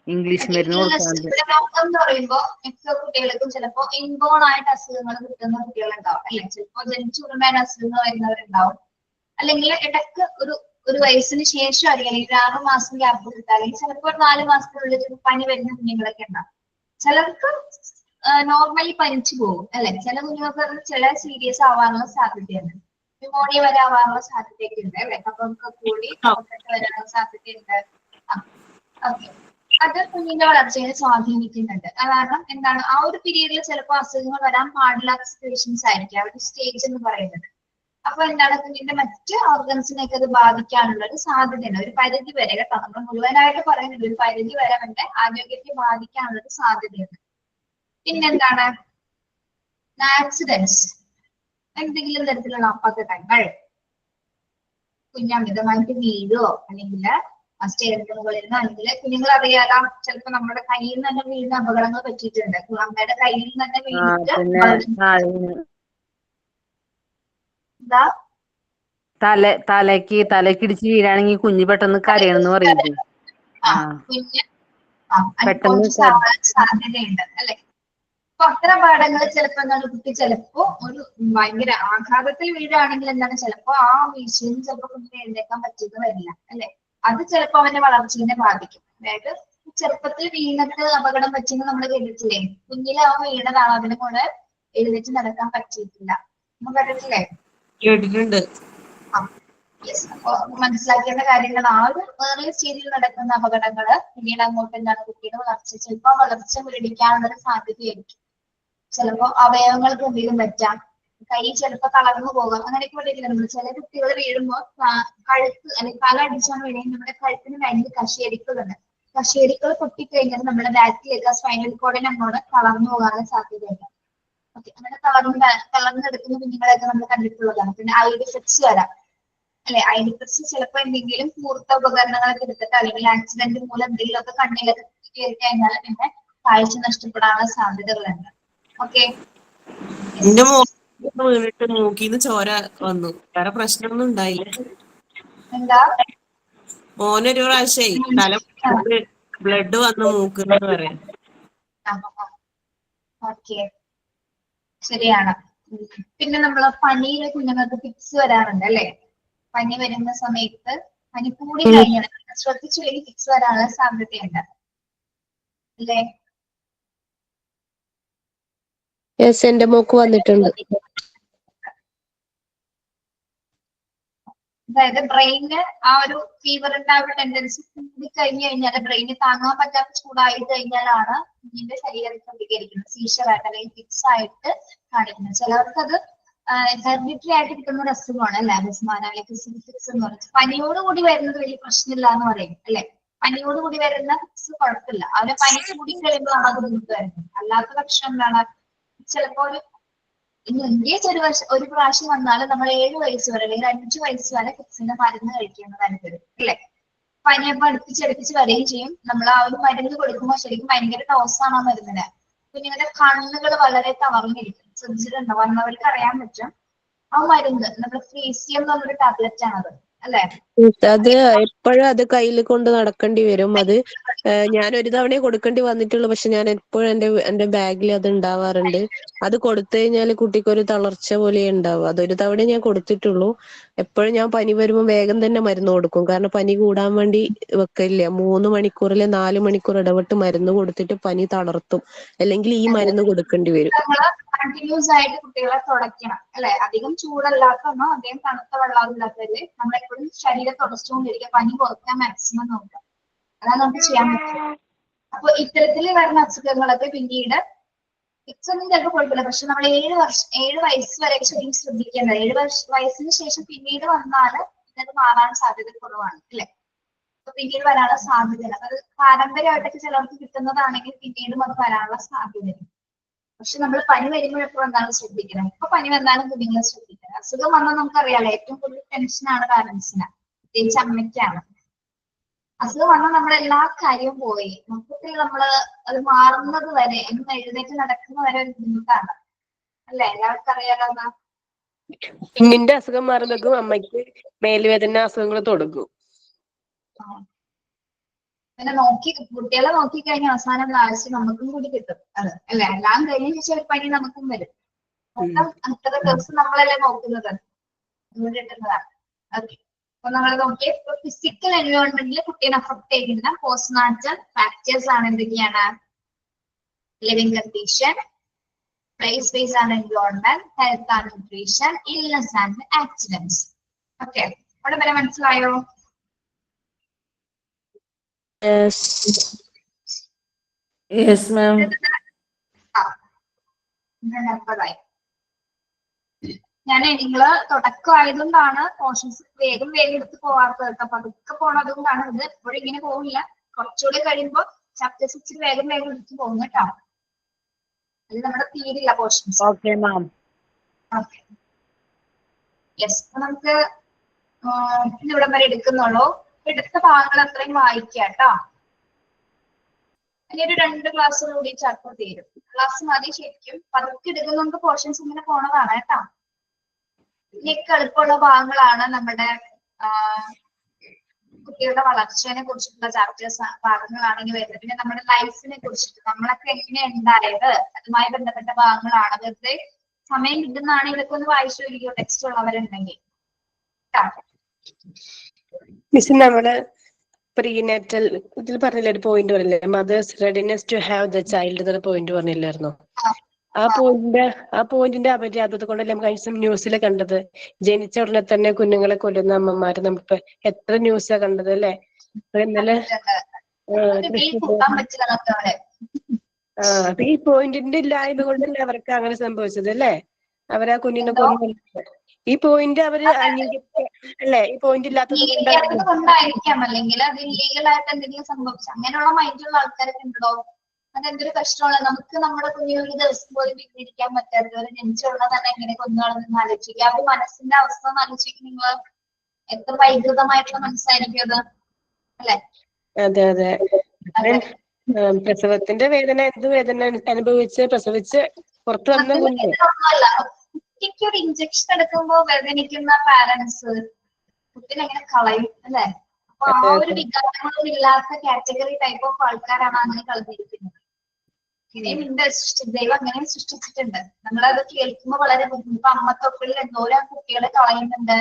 ഇംഗ്ലീഷ് മരുന്ന് കൊടുക്കാണ്ട്. രോഗം എന്ന് പറയുമ്പോ മിക്ക കുട്ടികൾക്കും ചിലപ്പോ ഇൻബോൺ ആയിട്ട് അസുഖങ്ങൾ കിട്ടുന്ന കുട്ടികളുണ്ടാവും അല്ലെ. ചിലപ്പോ ജനിച്ചു ഉടനെ അസുഖങ്ങൾ വരുന്നവരുണ്ടാവും. അല്ലെങ്കിൽ ഇടയ്ക്ക് ഒരു വയസ്സിന് ശേഷം അല്ലെങ്കിൽ 6 മാസം ഗ്യാപ്പ് കിട്ടുക, അല്ലെങ്കിൽ ചിലപ്പോൾ 4 മാസത്തിനുള്ളിൽ പനി വരുന്ന കുഞ്ഞുങ്ങളൊക്കെ ഉണ്ടാവും. ചിലർക്ക് നോർമലി പനിച്ചു പോകും അല്ലെ. ചില കുഞ്ഞുങ്ങൾക്ക് ചില സീരിയസ് ആവാനുള്ള സാധ്യതയുണ്ട്. ന്യൂമോണിയ വരെ ആവാനുള്ള സാധ്യതയൊക്കെ ഉണ്ട് അല്ലെ. അപ്പം കൂടി വരാനുള്ള സാധ്യതയുണ്ട്. ഓക്കെ, അത് കുഞ്ഞിന്റെ വളർച്ചയെ സ്വാധീനിക്കുന്നുണ്ട്. കാരണം എന്താണ്, ആ ഒരു പീരീഡിൽ ചിലപ്പോൾ അസുഖങ്ങൾ വരാൻ പാടില്ലാത്ത സിറ്റുവേഷൻസ് ആയിരിക്കും ആ ഒരു സ്റ്റേജ് എന്ന് പറയുന്നത്. അപ്പൊ എന്താണ്, കുഞ്ഞിന്റെ മറ്റ് ഓർഗൻസിനെയൊക്കെ അത് ബാധിക്കാനുള്ള ഒരു സാധ്യതയുണ്ട്. ഒരു പരിധി വരെ കേട്ടോ, നമ്മൾ മുഴുവനായിട്ട് പറയുന്നുണ്ട്, ഒരു പരിധി വരെ അവന്റെ ആരോഗ്യത്തെ ബാധിക്കാനുള്ള ഒരു സാധ്യതയുണ്ട്. പിന്നെന്താണ്, ആക്സിഡൻസ്, എന്തെങ്കിലും തരത്തിലുള്ള അപകടങ്ങൾ, കുഞ്ഞമിതമായിട്ട് വീഴോ അല്ലെങ്കിൽ സ്റ്റേറിന് മുകളിൽ നിന്ന്, അല്ലെങ്കിൽ കുഞ്ഞുങ്ങൾ അറിയാം ചിലപ്പോ നമ്മുടെ കയ്യിൽ നിന്ന് തന്നെ വീഴുന്ന അപകടങ്ങൾ പറ്റിയിട്ടുണ്ട്. അമ്മയുടെ കയ്യിൽ നിന്ന് തന്നെ വീണിട്ട് എന്താ തലക്കിടിച്ച് വീഴാണെങ്കിൽ കുഞ്ഞ് പെട്ടെന്ന് കരയണെന്ന് പറയുന്നത്. കുഞ്ഞ് സാധ്യതയുണ്ട് അല്ലെ. അപ്പൊ അത്തരം അപകടങ്ങൾ ചിലപ്പോ എന്താണ്, കുട്ടി ചിലപ്പോ ഒരു ഭയങ്കര ആഘാതത്തിൽ വീഴാണെങ്കിൽ എന്താണ്, ചിലപ്പോ ആ വീഴ്ചയിൽ നിന്ന് ചിലപ്പോ കുഞ്ഞിനെ എഴുന്നേക്കാൻ പറ്റിയത് വരില്ല അല്ലെ. അത് ചിലപ്പോ അവന്റെ വളർച്ചയെ ബാധിക്കും. അതായത് ചെറുപ്പത്തിൽ വീണിട്ട് അപകടം പറ്റിയെന്ന് നമ്മൾ കേട്ടിട്ടില്ലേ. കുഞ്ഞിലെ അവൻ വീണതാണ്, അതിനെ കൂടെ എഴുന്നേറ്റ് നടക്കാൻ പറ്റിയിട്ടില്ല. നമ്മൾ കേട്ടിട്ടില്ലേ? കേട്ടിട്ടുണ്ട്. അപ്പൊ മനസ്സിലാക്കേണ്ട കാര്യങ്ങൾ ആ ഒരു ഏർലി സ്റ്റേജിൽ നടക്കുന്ന അപകടങ്ങള് പിന്നീട് അങ്ങോട്ട് എന്താണ് കുട്ടിയുടെ വളർച്ച ചിലപ്പോ വളർച്ച മുരടിക്കാനുള്ള ഒരു സാധ്യതയായിരിക്കും. ചിലപ്പോ അവയവങ്ങൾക്ക് എന്തെങ്കിലും പറ്റാം, കൈ ചിലപ്പോ തളർന്നു പോകാം, അങ്ങനെയൊക്കെ പഠിക്കുന്നുണ്ട്. ചില കുട്ടികൾ വീഴുമ്പോൾ കഴുത്ത് അല്ലെങ്കിൽ തല അടിച്ചാണ് വീഴുന്നത്, നമ്മുടെ കഴുത്തിന് ഭയങ്കര കശേരിക്കളുണ്ട്. കശേരിക്കൾ പൊട്ടിക്കഴിഞ്ഞാൽ നമ്മുടെ ബാക്കിലേക്ക് സ്പൈനൽ കോഡിന് അങ്ങോട്ട് തളർന്നു പോകാനുള്ള സാധ്യതയുണ്ട്. ഓക്കെ, അങ്ങനെ തളർന്നെടുക്കുന്ന കുഞ്ഞുങ്ങളെയൊക്കെ നമ്മൾ കണ്ടിട്ടുള്ളതാണ്. പിന്നെ ഐ ഡിഫക്ട്സ് വരാം അല്ലെ. ഐ ഡിഫക്ട്സ് ചിലപ്പോൾ എന്തെങ്കിലും മൂർത്ത ഉപകരണങ്ങളൊക്കെ എടുത്തിട്ട് അല്ലെങ്കിൽ ആക്സിഡന്റ് മൂലം എന്തെങ്കിലുമൊക്കെ കണ്ണിലൊക്കെ കയറി കഴിഞ്ഞാൽ പിന്നെ കാഴ്ച നഷ്ടപ്പെടാനുള്ള സാധ്യതകളുണ്ട്. ഓക്കെ, എന്റെ മോൻ വീണിട്ട് മൂക്കിന്ന് ചോര വന്നു, വേറെ പ്രശ്നമൊന്നും ഉണ്ടായില്ല. എന്താ, മോനൊരു പ്രാവശ്യം തല ബ്ലഡ് വന്ന് മൂക്കെന്ന് പറയാം. ഓക്കെ, ശരിയാണ്. പിന്നെ നമ്മള് പനിയിലെ കുഞ്ഞുങ്ങൾക്ക് ഫിക്സ് വരാറുണ്ട് അല്ലെ. പനി വരുന്ന സമയത്ത് പനി കൂടി കഴിഞ്ഞാൽ ശ്രദ്ധിച്ചില്ലെങ്കിൽ ഫിക്സ് വരാനുള്ള സാധ്യതയുണ്ട് അല്ലേ. എന്റെ മോക്ക് വന്നിട്ടുണ്ട്. അതായത് ബ്രെയിന് ആ ഒരു ഫീവർ ഉണ്ടാവുന്ന ടെൻഡൻസി കൂടി കഴിഞ്ഞു കഴിഞ്ഞാൽ, ബ്രെയിന് താങ്ങാൻ പറ്റാത്ത ചൂടായി കഴിഞ്ഞാലാണ് കുഞ്ഞിന്റെ ശരീരം പ്രതികരിക്കുന്നത്, സീഷറായിട്ട് അല്ലെങ്കിൽ ഫിക്സ് ആയിട്ട് കാണിക്കുന്നത്. ചിലവർക്ക് അത് ഹെറിഡിറ്ററി ആയിട്ട് കിട്ടുന്ന ഒരു അസുഖമാണ് അല്ലെ, അഭിസ്മാന അല്ലെങ്കിൽ ഫിക്സ് എന്ന് പറയുന്നത്. പനിയോട് കൂടി വരുന്നത് വലിയ പ്രശ്നമില്ല എന്ന് പറയും അല്ലെ. പനിയോട് കൂടി വരുന്ന ഫിക്സ് കുഴപ്പമില്ല, അവരെ പനി കൂടി കഴിയുമ്പോഴാണ് അത് ബുദ്ധിമുട്ട് വരുന്നത്. അല്ലാത്ത പക്ഷം എന്താണ്, ചിലപ്പോ ഒരു പ്രാവശ്യം വന്നാൽ നമ്മൾ 7 വയസ്സ് വരെ അല്ലെങ്കിൽ 5 വയസ്സ് വരെ ഫിക്സിന്റെ മരുന്ന് കഴിക്കേണ്ടതായിട്ട് വരും അല്ലെ. പനിയപ്പോ അടുപ്പിച്ചടുപ്പിച്ച് വരികയും ചെയ്യും. നമ്മൾ ആ ഒരു മരുന്ന് കൊടുക്കുമ്പോൾ ശരിക്കും ഭയങ്കര ഡോസാണ് ആ മരുന്നിന്. കുഞ്ഞുങ്ങളുടെ കണ്ണുകൾ വളരെ തളർന്നിരിക്കും. ശ്രദ്ധിച്ചിട്ടുണ്ടോ? വന്നവർക്ക് അറിയാൻ പറ്റും. ആ മരുന്ന് നമ്മുടെ ഫ്രീസിയം എന്ന് പറഞ്ഞൊരു ടാബ്ലറ്റ് ആണത് അല്ലെ. അത് എപ്പോഴും അത് കയ്യിൽ കൊണ്ട് നടക്കേണ്ടി വരും. അത് ഞാൻ ഒരു തവണയെ കൊടുക്കേണ്ടി വന്നിട്ടുള്ളൂ. പക്ഷെ ഞാൻ എപ്പോഴും എന്റെ ബാഗിൽ അത് ഉണ്ടാവാറുണ്ട്. അത് കൊടുത്തു കഴിഞ്ഞാൽ കുട്ടിക്ക് ഒരു തളർച്ച പോലെ ഉണ്ടാവും. അതൊരു തവണ ഞാൻ കൊടുത്തിട്ടുള്ളൂ. എപ്പോഴും ഞാൻ പനി വരുമ്പോൾ വേഗം തന്നെ മരുന്ന് കൊടുക്കും. കാരണം പനി കൂടാൻ വേണ്ടി വെക്കില്ല. 3 മണിക്കൂറിൽ 4 മണിക്കൂർ ഇടവിട്ട് മരുന്ന് കൊടുത്തിട്ട് പനി തളർത്തും. അല്ലെങ്കിൽ ഈ മരുന്ന് കൊടുക്കേണ്ടി വരും. കണ്ടിന്യൂസ് ആയിട്ട് കുട്ടികളെ തുടയ്ക്കണം അല്ലെ. അധികം ചൂടല്ലാത്തന്നോ അധികം തണുത്ത വെള്ളമില്ലാത്തതില് നമ്മളെപ്പോഴും ശരീരം തുടച്ചുകൊണ്ടിരിക്കുക. പനി കുറയ്ക്കാൻ മാക്സിമം നോക്കുക. അതാണ് നമുക്ക് ചെയ്യാൻ പറ്റും. അപ്പൊ ഇത്തരത്തിൽ വരുന്ന അസുഖങ്ങളൊക്കെ പിന്നീട് ഫിക്സ് ഒന്നും ചിലപ്പോൾ കുഴപ്പമില്ല. പക്ഷെ നമ്മൾ 7 വയസ്സ് വരെ ശരിക്കും ശ്രദ്ധിക്കേണ്ടത്. 7 വയസ്സിന് ശേഷം പിന്നീട് വന്നാൽ ഇത് മാറാൻ സാധ്യത കുറവാണ് അല്ലെ. അപ്പൊ പിന്നീട് വരാനുള്ള സാധ്യതയില്ല. അത് പാരമ്പര്യമായിട്ടൊക്കെ ചിലർക്ക് കിട്ടുന്നതാണെങ്കിൽ പിന്നീടും അത് വരാനുള്ള സാധ്യതയില്ല. പക്ഷെ നമ്മൾ പനി വരുമ്പോൾ എപ്പോഴും എന്താണ് ശ്രദ്ധിക്കണം. ഇപ്പൊ പനി വന്നാലും കുഞ്ഞുങ്ങളെ ശ്രദ്ധിക്കണം. അസുഖം വന്നാൽ നമുക്കറിയാലോ ഏറ്റവും കൂടുതൽ ടെൻഷനാണ് പാരന്റ്സിന്, പ്രത്യേകിച്ച് അമ്മയ്ക്കാണ്. അസുഖം വന്നാൽ നമ്മുടെ എല്ലാ കാര്യവും പോയി. മൊത്തത്തിൽ നമ്മള് അത് മാറുന്നത് വരെ എന്ന് എഴുന്നേറ്റ് നടക്കുന്ന വരെ ഒരു ബുദ്ധിമുട്ടാണ് അല്ലെ? എല്ലാവർക്കും അറിയാലോ എന്നാ. കുഞ്ഞിന്റെ അസുഖം മാറുമ്പോഴേക്കും അമ്മയ്ക്ക് മേലുവേദന അസുഖങ്ങൾ തുടങ്ങും. പിന്നെ കുട്ടികളെ നോക്കിക്കഴിഞ്ഞാൽ അവസാനം ആവശ്യം നമുക്കും കൂടി കിട്ടും. അത് അല്ലെ? എല്ലാം കഴിഞ്ഞ ശേഷം ഒരു പനി നമുക്കും വരും. മൊത്തം അത്ര ദിവസം നമ്മളല്ലേ നോക്കുന്നത്, അതുകൊണ്ട് കിട്ടുന്നതാണ്. ഓക്കെ, അപ്പൊ നമ്മൾ നോക്കിയ ഫിസിക്കൽ എൻവയോൺമെന്റിൽ കുട്ടീനെ അഫക്ട് ചെയ്യുന്ന പോസ്റ്റ് നാച്ചുറൽ ഫാക്ടേഴ്സ് ആണ് എന്തൊക്കെയാണ്? Living condition, place space and environment, health and nutrition, illness and accidents. Okay, അവിടെ വരെ മനസ്സിലായോ? Yes ma'am. ഞാൻ നിങ്ങള് തുടക്കമായതുകൊണ്ടാണ് പോർഷൻസ് വേഗം എടുത്ത് പോവാത്തത് കേട്ടോ. പതുക്കെ പോണതുകൊണ്ടാണ്. ഇത് എപ്പോഴും ഇങ്ങനെ പോകില്ല, കുറച്ചുകൂടി കഴിയുമ്പോ ചാപ്റ്റേഴ്സ് ഇച്ചിരി വേഗം എടുത്ത് പോകും കേട്ടോ. അത് നമ്മുടെ തീരില്ല portions. Okay ma'am. Okay, yes. അപ്പൊ നമുക്ക് ഇന്നിവിടം വരെ എടുക്കുന്നുള്ളൂ. എടുത്ത ഭാഗങ്ങൾ അത്രയും വായിക്കാം കേട്ടോ. ഇനി ഒരു 2 ക്ലാസ്സോടുകൂടി ചാപ്റ്റർ തീരും. ക്ലാസ് മതി ശരിക്കും. പതുക്കെ എടുക്കുന്ന പോർഷൻസ് ഇങ്ങനെ പോണതാണ് കേട്ടോ. ഇനിയൊക്കെ എളുപ്പമുള്ള ഭാഗങ്ങളാണ് നമ്മുടെ കുട്ടികളുടെ വളർച്ചയെ കുറിച്ചിട്ടുള്ള ചാപ്റ്റേഴ്സ് ഭാഗങ്ങളാണ് ഇനി വരുന്നത്. പിന്നെ നമ്മുടെ ലൈഫിനെ കുറിച്ചിട്ട് നമ്മളൊക്കെ എങ്ങനെ ഉണ്ടായത് അതുമായി ബന്ധപ്പെട്ട ഭാഗങ്ങളാണ്. വെറുതെ സമയം കിട്ടുന്നതാണ് ഇതൊക്കെ ഒന്ന് വായിച്ചു വരികയോ ടെക്സ്റ്റ് ഉള്ളവരുണ്ടെങ്കിൽ. മിസ്, നമ്മള് പ്രീനാറ്റൽ ഇതിൽ പറഞ്ഞില്ലേ ഒരു പോയിന്റ് പറഞ്ഞില്ലേ, mother's readiness to have the child എന്നൊരു പോയിന്റ് പറഞ്ഞില്ലായിരുന്നോ? ആ പോയിന്റിന്റെ അപര്യാപ്തത കൊണ്ടല്ലേ നമുക്ക് കഴിഞ്ഞ ദിവസം ന്യൂസിൽ കണ്ടത്, ജനിച്ച ഉടനെ തന്നെ കുഞ്ഞുങ്ങളെ കൊല്ലുന്ന അമ്മമാര്. നമുക്ക് എത്ര ന്യൂസാ കണ്ടത് അല്ലേ? ഇന്നലെ അപ്പൊ ഈ പോയിന്റിന്റെ ഇല്ലായ്മ കൊണ്ടല്ലേ അവർക്ക് അങ്ങനെ സംഭവിച്ചത് അല്ലേ? അവരാ കുഞ്ഞിനെ കൊന്നു. ഈ പോയിന്റ് അവര് അല്ലേ? ഈ പോയിന്റ് ഇല്ലാത്തത് കൊണ്ടായിരിക്കാം, അല്ലെങ്കിൽ അത് ഇല്ലീഗൽ ആയിട്ട് എന്തെങ്കിലും സംഭവിച്ചു. അങ്ങനെയുള്ള മൈൻഡുള്ള ആൾക്കാരൊക്കെ ഉണ്ടോ? അതെന്തൊരു കഷ്ടമാണ്. നമുക്ക് നമ്മുടെ കുഞ്ഞുങ്ങൾക്ക് ദിവസം പോലും പിന്നിരിക്കാൻ പറ്റാത്തവരെ ജനിച്ചുള്ളത് തന്നെ എങ്ങനെ കൊന്നുകളെന്ന് ആലോചിക്കുക. അവര് മനസ്സിന്റെ അവസ്ഥ ഒന്ന് ആലോചിക്കുക. നിങ്ങൾ എത്ര വൈകൃതമായിട്ടുള്ള മനസ്സായിരിക്കും അത് അല്ലെ? അതെ അതെ. പ്രസവത്തിന്റെ വേദന, എന്ത് വേദന അനുഭവിച്ച് പ്രസവിച്ച് പുറത്തു വന്ന കുഞ്ഞ്. കുട്ടിക്ക് ഒരു ഇഞ്ചക്ഷൻ എടുക്കുമ്പോ വേദനിക്കുന്ന പാരന്റ്സ് കുട്ടിനെ എങ്ങനെ കളയും അല്ലെ? അപ്പൊ ആ ഒരു വികാരങ്ങളൊന്നും ഇല്ലാത്ത കാറ്റഗറി ടൈപ്പ് ഓഫ് ആൾക്കാരാണ് അങ്ങനെ കളഞ്ഞിരിക്കുന്നത്. ദൈവം അങ്ങനെ സൃഷ്ടിച്ചിട്ടുണ്ട്. നമ്മളത് കേൾക്കുമ്പോ വളരെ ബുദ്ധിമുട്ട്. അമ്മത്തൊട്ടിലിൽ എന്തോരം കുട്ടികളെ കളയുന്നുണ്ട്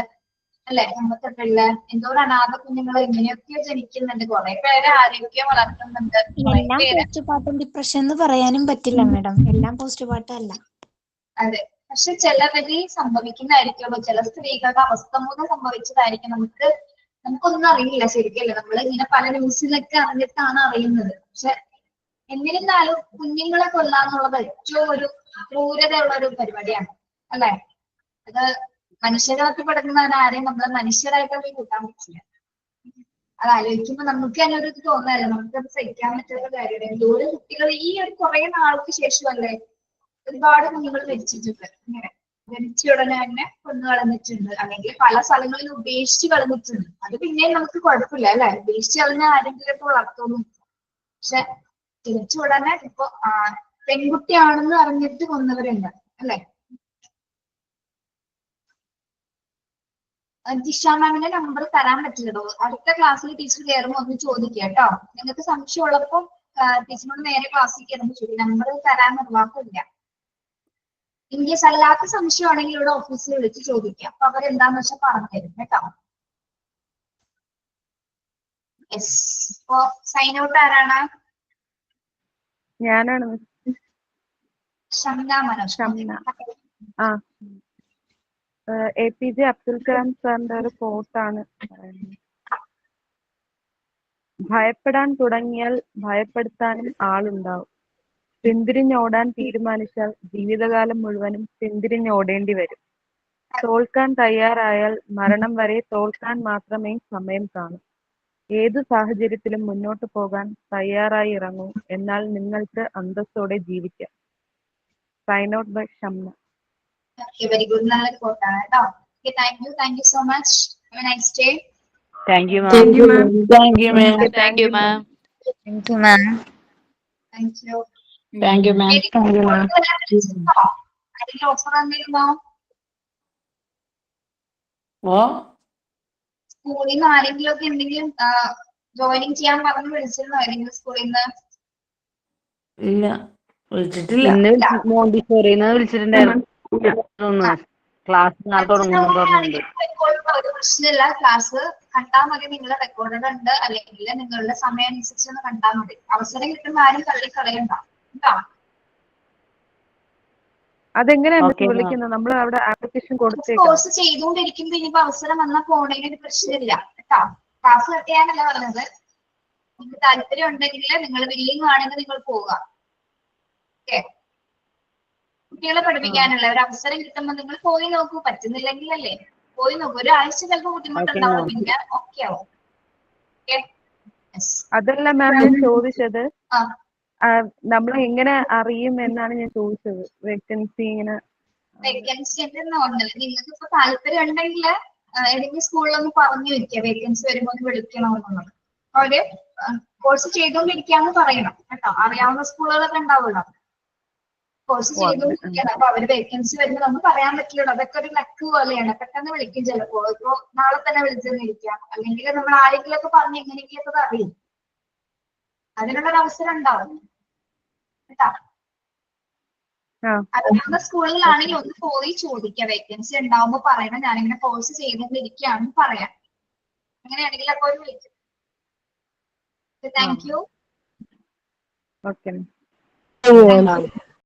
അല്ലെ? അമ്മത്തൊട്ടില് എന്തോരം അനാഥ കുഞ്ഞുങ്ങൾ ഇങ്ങനെയൊക്കെയോ ജനിക്കുന്നുണ്ട്. കുറെ പേരെ ആരോഗ്യം വളർത്തുന്നുണ്ട്. എല്ലാം പോസ്റ്റ്മോർട്ടം ഡിപ്രഷൻ എന്ന് പറയാനും പറ്റില്ല മാഡം. എല്ലാം പോസ്റ്റ്മോർട്ടം അല്ല. അതെ, പക്ഷെ ചിലവരിൽ സംഭവിക്കുന്നതായിരിക്കുമല്ലോ. ചില സ്ത്രീകളുടെ അവസ്ഥ മൂലം സംഭവിച്ചതായിരിക്കും. നമുക്കൊന്നും അറിയില്ല ശരിക്കല്ലേ. നമ്മൾ ഇങ്ങനെ പല ന്യൂസിലൊക്കെ അറിഞ്ഞിട്ടാണ് അറിയുന്നത്. പക്ഷെ എന്നിരുന്നാലും കുഞ്ഞുങ്ങളെ കൊല്ലാന്നുള്ളത് ഏറ്റവും ഒരു ക്രൂരതയുള്ള ഒരു പരിപാടിയാണ് അല്ലെ? അത് മനുഷ്യരാക്കപ്പെടുന്നവരാരെയും നമ്മൾ മനുഷ്യരായിട്ടൊന്നും കൂട്ടാൻ പറ്റില്ല. അത് ആലോചിക്കുമ്പോ നമുക്ക് തന്നെ ഒരു തോന്നല്ലേ, നമുക്കത് സഹിക്കാൻ പറ്റുന്ന കാര്യമാണ്. എന്തോരം കുട്ടികൾ ഈ ഒരു കുറെ നാൾക്ക് ശേഷമല്ലേ ഒരുപാട് കുഞ്ഞുങ്ങൾ മരിച്ചിട്ടുണ്ട്. ഇങ്ങനെ ജനിച്ച ഉടനെ തന്നെ കൊന്നു കളഞ്ഞിട്ടുണ്ട്, അല്ലെങ്കിൽ പല സ്ഥലങ്ങളിൽ ഉപേക്ഷിച്ച് കളഞ്ഞിട്ടുണ്ട്. അത് പിന്നെയും നമുക്ക് കുഴപ്പമില്ല അല്ലെ? ഉപേക്ഷിച്ച് കളഞ്ഞ ആരെങ്കിലും ഒക്കെ വളർത്തുന്നു. പക്ഷെ ജനിച്ച ഉടനെ ഇപ്പൊ പെൺകുട്ടിയാണെന്ന് അറിഞ്ഞിട്ട് കൊന്നവരുണ്ട് അല്ലെ? ജിഷ മാമിന്റെ നമ്പർ തരാൻ പറ്റില്ലടോ. അടുത്ത ക്ലാസ്സിൽ ടീച്ചർ കയറുമ്പോൾ ഒന്ന് ചോദിക്കുക കേട്ടോ. നിങ്ങൾക്ക് സംശയം ഉള്ളപ്പോൾ ടീച്ചറിനോട് നേരെ ക്ലാസ്സിൽ കയറുമ്പോൾ ചോദിക്കും. നമ്പർ തരാൻ നിർവാഹമില്ല. ഇൻകേസ് അല്ലാത്ത സംശയമാണെങ്കിൽ ഇവിടെ ഓഫീസിൽ വിളിച്ച് ചോദിക്കാം. അപ്പൊ അവരെന്താന്ന് വെച്ചാൽ പറഞ്ഞു തരും കേട്ടോ. യെസ്, അപ്പൊ സൈൻ ഔട്ട് ആരാണ്? ഞാനാണ്. ഷംന മനോജ്. APJ അബ്ദുൽ കലാം സാറിന്റെ ഒരു കോട്ടാണ്. ഭയപ്പെടാൻ തുടങ്ങിയാൽ ഭയപ്പെടുത്താനും ആളുണ്ടാവും. പിന്തിരിഞ്ഞോടാൻ തീരുമാനിച്ചാൽ ജീവിതകാലം മുഴുവനും പിന്തിരിഞ്ഞോടേണ്ടി വരും. തോൽക്കാൻ തയ്യാറായാൽ മരണം വരെ തോൽക്കാൻ മാത്രമേ സമയം കാണൂ. ഏതു സാഹചര്യത്തിലും മുന്നോട്ട് പോകാൻ തയ്യാറായി ഇറങ്ങൂ. എന്നാൽ നിങ്ങൾക്ക് അന്തസ്സോടെ ജീവിക്കാം. Sign out by Shamna. Very good. നല്ലൊരു കോട്ടാണ് കേട്ടോ. Okay, thank you so much. Have a nice day. Thank you ma'am. Thank you, ma'am. Thank you, ma'am. Thank you, ma'am. Thank you, ma'am. Thank you. Thank you, ma'am. Thank you, ma'am. അതിന്റെ offer എന്തെങ്കിലും Oh, സ്കൂളിൽ നിന്ന് ആരെങ്കിലും ഒക്കെ എന്തെങ്കിലും joining ചെയ്യാൻ പറഞ്ഞ് വിളിച്ചിരുന്നോ ഏതെങ്കിലും സ്കൂളിൽ നിന്ന്? ഇല്ല, വിളിച്ചിട്ടില്ല. ഇന്ന് മോണ്ടിസോറിന്ന് വിളിച്ചിട്ടുണ്ടായിരുന്നു. ക്ലാസ് നാളെ തുടങ്ങുന്നു പറഞ്ഞിട്ടുണ്ട്. ഒരു പ്രശ്നമില്ല, ക്ലാസ് കണ്ടാൽ മതി. നിങ്ങളുടെ റെക്കോർഡഡ് ഉണ്ട്, അല്ലെങ്കിൽ നിങ്ങളുടെ സമയം അനുസരിച്ച് ഒന്ന് കണ്ടാൽ മതി. അവസരം കിട്ടുന്ന ആരും തള്ളിക്കളയണ്ട കേട്ടോ. അതെങ്ങനെയാണ് Okay, ma'am. വിളിക്കുന്നത്? നമ്മൾ അവിടെ ആപ്ലിക്കേഷൻ കൊടുത്തേക്കാം. കോഴ്സ് ചെയ്തുകൊണ്ടിരിക്കുമ്പോ ഇനിയിപ്പോ അവസരം വന്നാൽ പോണേന് ഒരു പ്രശ്നമില്ല കേട്ടോ. ക്ലാസ് കട്ട് ചെയ്യാനല്ല പറഞ്ഞത്. നിങ്ങൾക്ക് താല്പര്യം ഉണ്ടെങ്കിൽ നിങ്ങൾ വില്ലിങ് ആണെങ്കിൽ നിങ്ങൾ പോവുക. ഓക്കെ, കുട്ടികളെ പഠിപ്പിക്കാനുള്ള ഒരു അവസരം കിട്ടുമ്പോൾ നിങ്ങൾ പോയി നോക്കൂ. പറ്റുന്നില്ലെങ്കിൽ അല്ലേ പോയി നോക്കൂ. ഒരാഴ്ച ചിലപ്പോൾ ബുദ്ധിമുട്ടുണ്ടാവും, പിന്നെ ഓക്കെ ആവും. ഓക്കെ, അതല്ല മാം ഞാൻ ചോദിച്ചത്, ആ നമ്മൾ എങ്ങനെ അറിയും എന്നാണ് ഞാൻ ചോദിച്ചത്. വേക്കൻസി ഇങ്ങനെ വേക്കൻസി നോർമൽ നിങ്ങൾക്ക് ഇപ്പൊ താല്പര്യം ഉണ്ടെങ്കിൽ ഏതെങ്കിലും സ്കൂളിലൊന്ന് പറഞ്ഞു വെക്കുക. വേക്കൻസി വരുമ്പോൾ ഒന്ന് വിളിക്കണമെന്നുള്ളത്. അവര് കോഴ്സ് ചെയ്തുകൊണ്ടിരിക്കാന്ന് പറയണം കേട്ടോ. അറിയാവുന്ന സ്കൂളുകളൊക്കെ ഉണ്ടാവുമല്ലോ. കോഴ്സ് ചെയ്തുകൊണ്ടിരിക്കുകയാണ്. അപ്പൊ അവര് വേക്കൻസി വരുമ്പോൾ നമുക്ക് പറയാൻ പറ്റില്ലല്ലോ. അതൊക്കെ ഒരു ലക്ക് പോലെയാണ്. പെട്ടെന്ന് വിളിക്കും ചിലപ്പോൾ. ഇപ്പൊ നാളെ തന്നെ വിളിച്ചെന്നിരിക്കാം. അല്ലെങ്കിൽ നമ്മൾ ആരെങ്കിലും ഒക്കെ പറഞ്ഞ് എങ്ങനെയെങ്കിലും ഒക്കെ അറിയും. അതിനുള്ളൊരു അവസരം ഉണ്ടാവും കേട്ടോ. അറിയാവുന്ന സ്കൂളിലാണെങ്കിൽ ഒന്ന് പോയി ചോദിക്കാം. വേക്കൻസി ഉണ്ടാവുമ്പോ പറയണം, ഞാനിങ്ങനെ കോഴ്സ് ചെയ്തുകൊണ്ടിരിക്കുകയാണെന്ന് പറയാം. അങ്ങനെയാണെങ്കിൽ അപ്പൊ ഒരു വിളിക്കും. Thank you. Okay. Thank U.